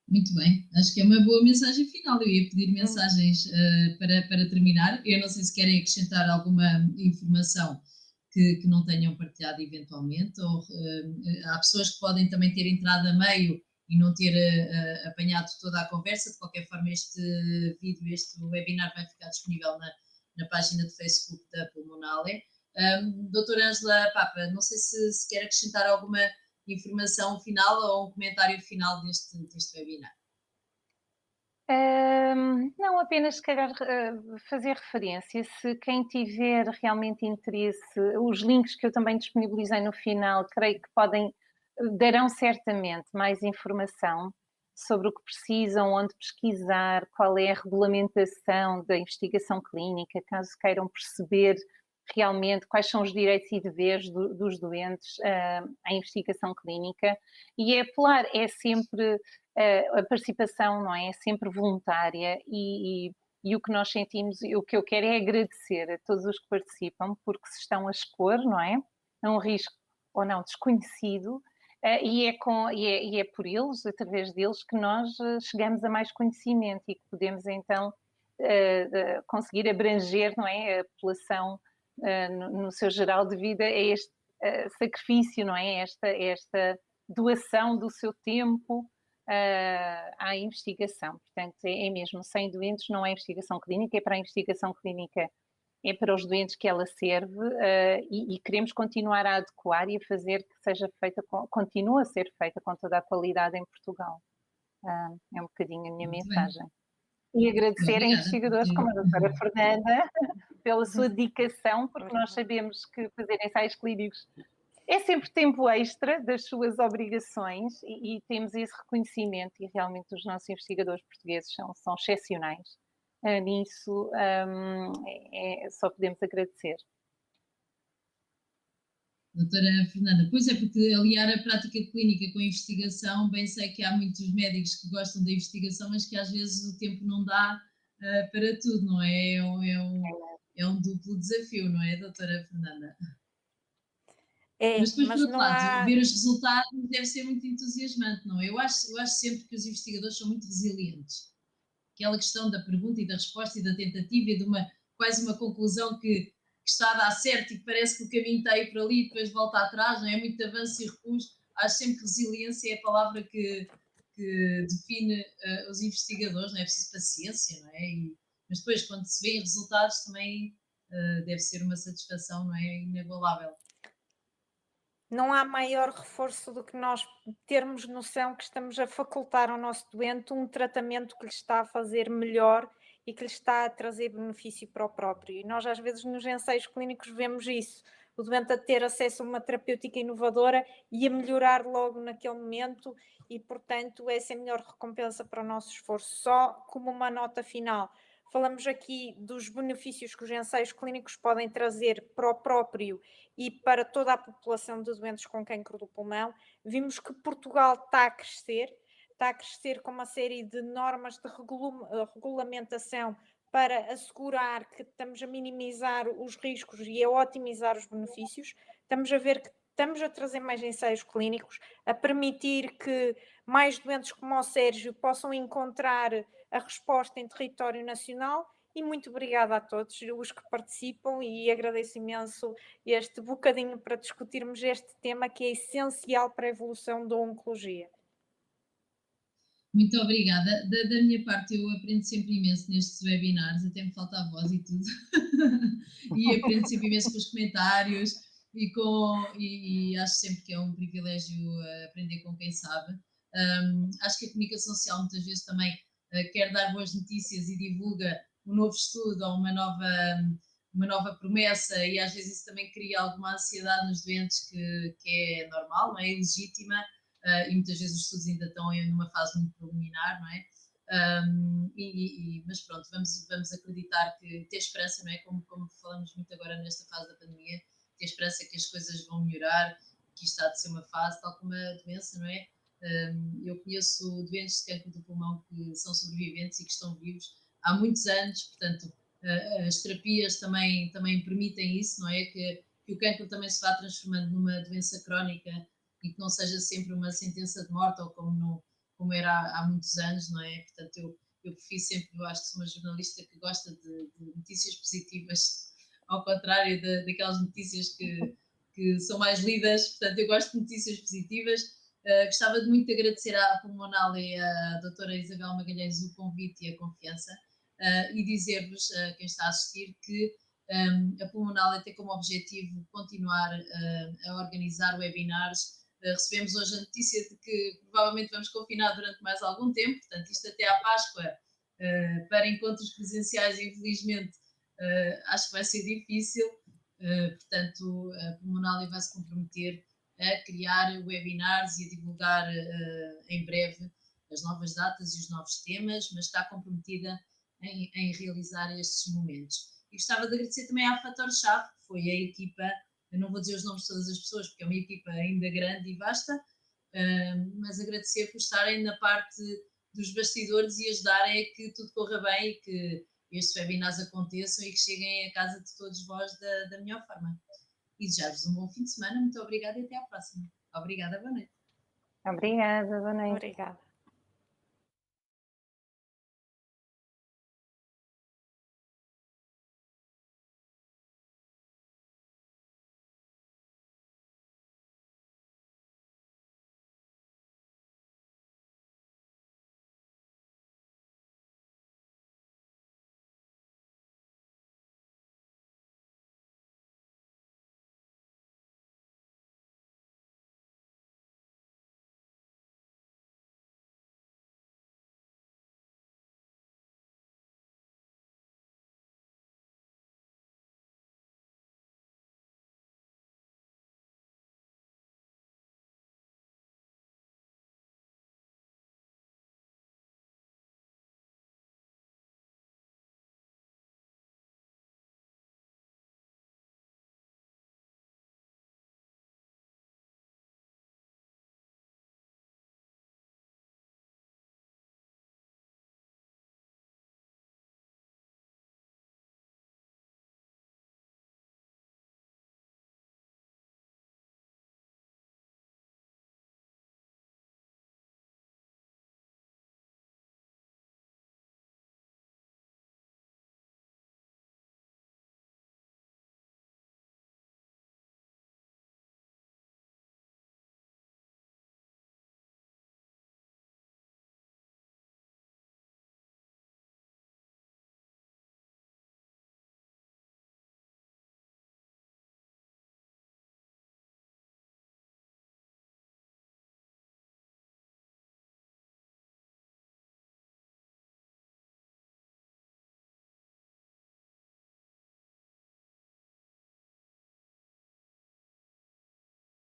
Muito bem, acho que é uma boa mensagem final. Eu ia pedir mensagens para terminar. Eu não sei se querem acrescentar alguma informação que não tenham partilhado eventualmente, ou há pessoas que podem também ter entrado a meio e não ter apanhado toda a conversa. De qualquer forma, este vídeo, este webinar vai ficar disponível na página de Facebook da Pulmonale. Doutora Ângela Papa, não sei se quer acrescentar alguma informação final ou um comentário final deste webinar? Não, apenas se calhar fazer referência, se quem tiver realmente interesse, os links que eu também disponibilizei no final, creio que darão certamente mais informação sobre o que precisam, onde pesquisar, qual é a regulamentação da investigação clínica, caso queiram perceber realmente quais são os direitos e deveres dos doentes à investigação clínica. E apelar é sempre a participação, não é? É sempre voluntária e o que nós sentimos, o que eu quero é agradecer a todos os que participam, porque se estão a expor, não é? A um risco ou não desconhecido, e é por eles, através deles, que nós chegamos a mais conhecimento e que podemos então conseguir abranger, não é? A população no seu geral devido a este sacrifício, não é? Esta doação do seu tempo à investigação. Portanto, é mesmo, sem doentes não é investigação clínica, é para a investigação clínica, é para os doentes que ela serve e queremos continuar a adequar e a fazer que seja feita, continue a ser feita com toda a qualidade em Portugal. É um bocadinho a minha Muito mensagem. bem. E agradecer a Obrigada, investigadores como a doutora Fernanda pela sua dedicação, porque nós sabemos que fazer ensaios clínicos é sempre tempo extra das suas obrigações e temos esse reconhecimento e realmente os nossos investigadores portugueses são excepcionais. Nisso só podemos agradecer. Doutora Fernanda, pois é, porque aliar a prática clínica com a investigação, bem sei que há muitos médicos que gostam da investigação, mas que às vezes o tempo não dá para tudo, não é? É um duplo desafio, não é, doutora Fernanda? Mas depois, por Mas outro não lado, há. ver os resultados deve ser muito entusiasmante, não é? Eu acho sempre que os investigadores são muito resilientes. Aquela questão da pergunta e da resposta e da tentativa e de quase uma conclusão que está a dar certo e que parece que o caminho está aí por ali e depois volta atrás, não é? Muito avanço e recuo. Acho sempre que resiliência é a palavra que define os investigadores, não é? É preciso paciência, não é? Mas depois, quando se vêem resultados, também deve ser uma satisfação, não é? Inigualável. Não há maior reforço do que nós termos noção que estamos a facultar ao nosso doente um tratamento que lhe está a fazer melhor e que lhe está a trazer benefício para o próprio. E nós, às vezes, nos ensaios clínicos, vemos isso: o doente a ter acesso a uma terapêutica inovadora e a melhorar logo naquele momento, e, portanto, essa é a melhor recompensa para o nosso esforço. Só como uma nota final. Falamos aqui dos benefícios que os ensaios clínicos podem trazer para o próprio e para toda a população de doentes com cancro do pulmão. Vimos que Portugal está a crescer com uma série de normas de regulamentação para assegurar que estamos a minimizar os riscos e a otimizar os benefícios. Estamos a ver que estamos a trazer mais ensaios clínicos, a permitir que mais doentes como o Sérgio possam encontrar a resposta em território nacional. E muito obrigada a todos os que participam e agradeço imenso este bocadinho para discutirmos este tema que é essencial para a evolução da oncologia. Muito obrigada. Da minha parte, eu aprendo sempre imenso nestes webinars, até me falta a voz e tudo. E aprendo sempre imenso com os comentários e acho sempre que é um privilégio aprender com quem sabe. Acho que a comunicação social muitas vezes também quer dar boas notícias e divulga um novo estudo ou uma nova promessa, e às vezes isso também cria alguma ansiedade nos doentes que é normal, não é? É legítima. E muitas vezes os estudos ainda estão numa fase muito preliminar, não é? Mas pronto, vamos acreditar ter esperança, não é? Como falamos muito agora nesta fase da pandemia, ter esperança que as coisas vão melhorar, que isto há de ser uma fase, tal como a doença, não é? Eu conheço doentes de cancro do pulmão que são sobreviventes e que estão vivos há muitos anos, portanto, as terapias também permitem isso, não é? Que o cancro também se vá transformando numa doença crónica e que não seja sempre uma sentença de morte ou como era há muitos anos, não é? Portanto, eu prefiro sempre, eu acho que sou uma jornalista que gosta de notícias positivas, ao contrário daquelas notícias que são mais lidas, portanto, eu gosto de notícias positivas. Gostava de muito agradecer à Pulmonal e à doutora Isabel Magalhães o convite e a confiança e dizer-vos, a quem está a assistir, que a Pulmonal tem como objetivo continuar a organizar webinars recebemos hoje a notícia de que provavelmente vamos confinar durante mais algum tempo, portanto, isto até à Páscoa, para encontros presenciais, infelizmente, acho que vai ser difícil. Portanto, a Pulmonália vai se comprometer a criar webinars e a divulgar em breve as novas datas e os novos temas, mas está comprometida em realizar estes momentos. E gostava de agradecer também à Fator-Chave, que foi a equipa, eu não vou dizer os nomes de todas as pessoas, porque é uma equipa ainda grande e vasta, mas agradecer por estarem na parte dos bastidores e ajudarem a que tudo corra bem e que estes webinars aconteçam e que cheguem à casa de todos vós da melhor forma. E desejar-vos um bom fim de semana. Muito obrigada e até à próxima. Obrigada, boa noite. Obrigada, boa noite. Obrigada.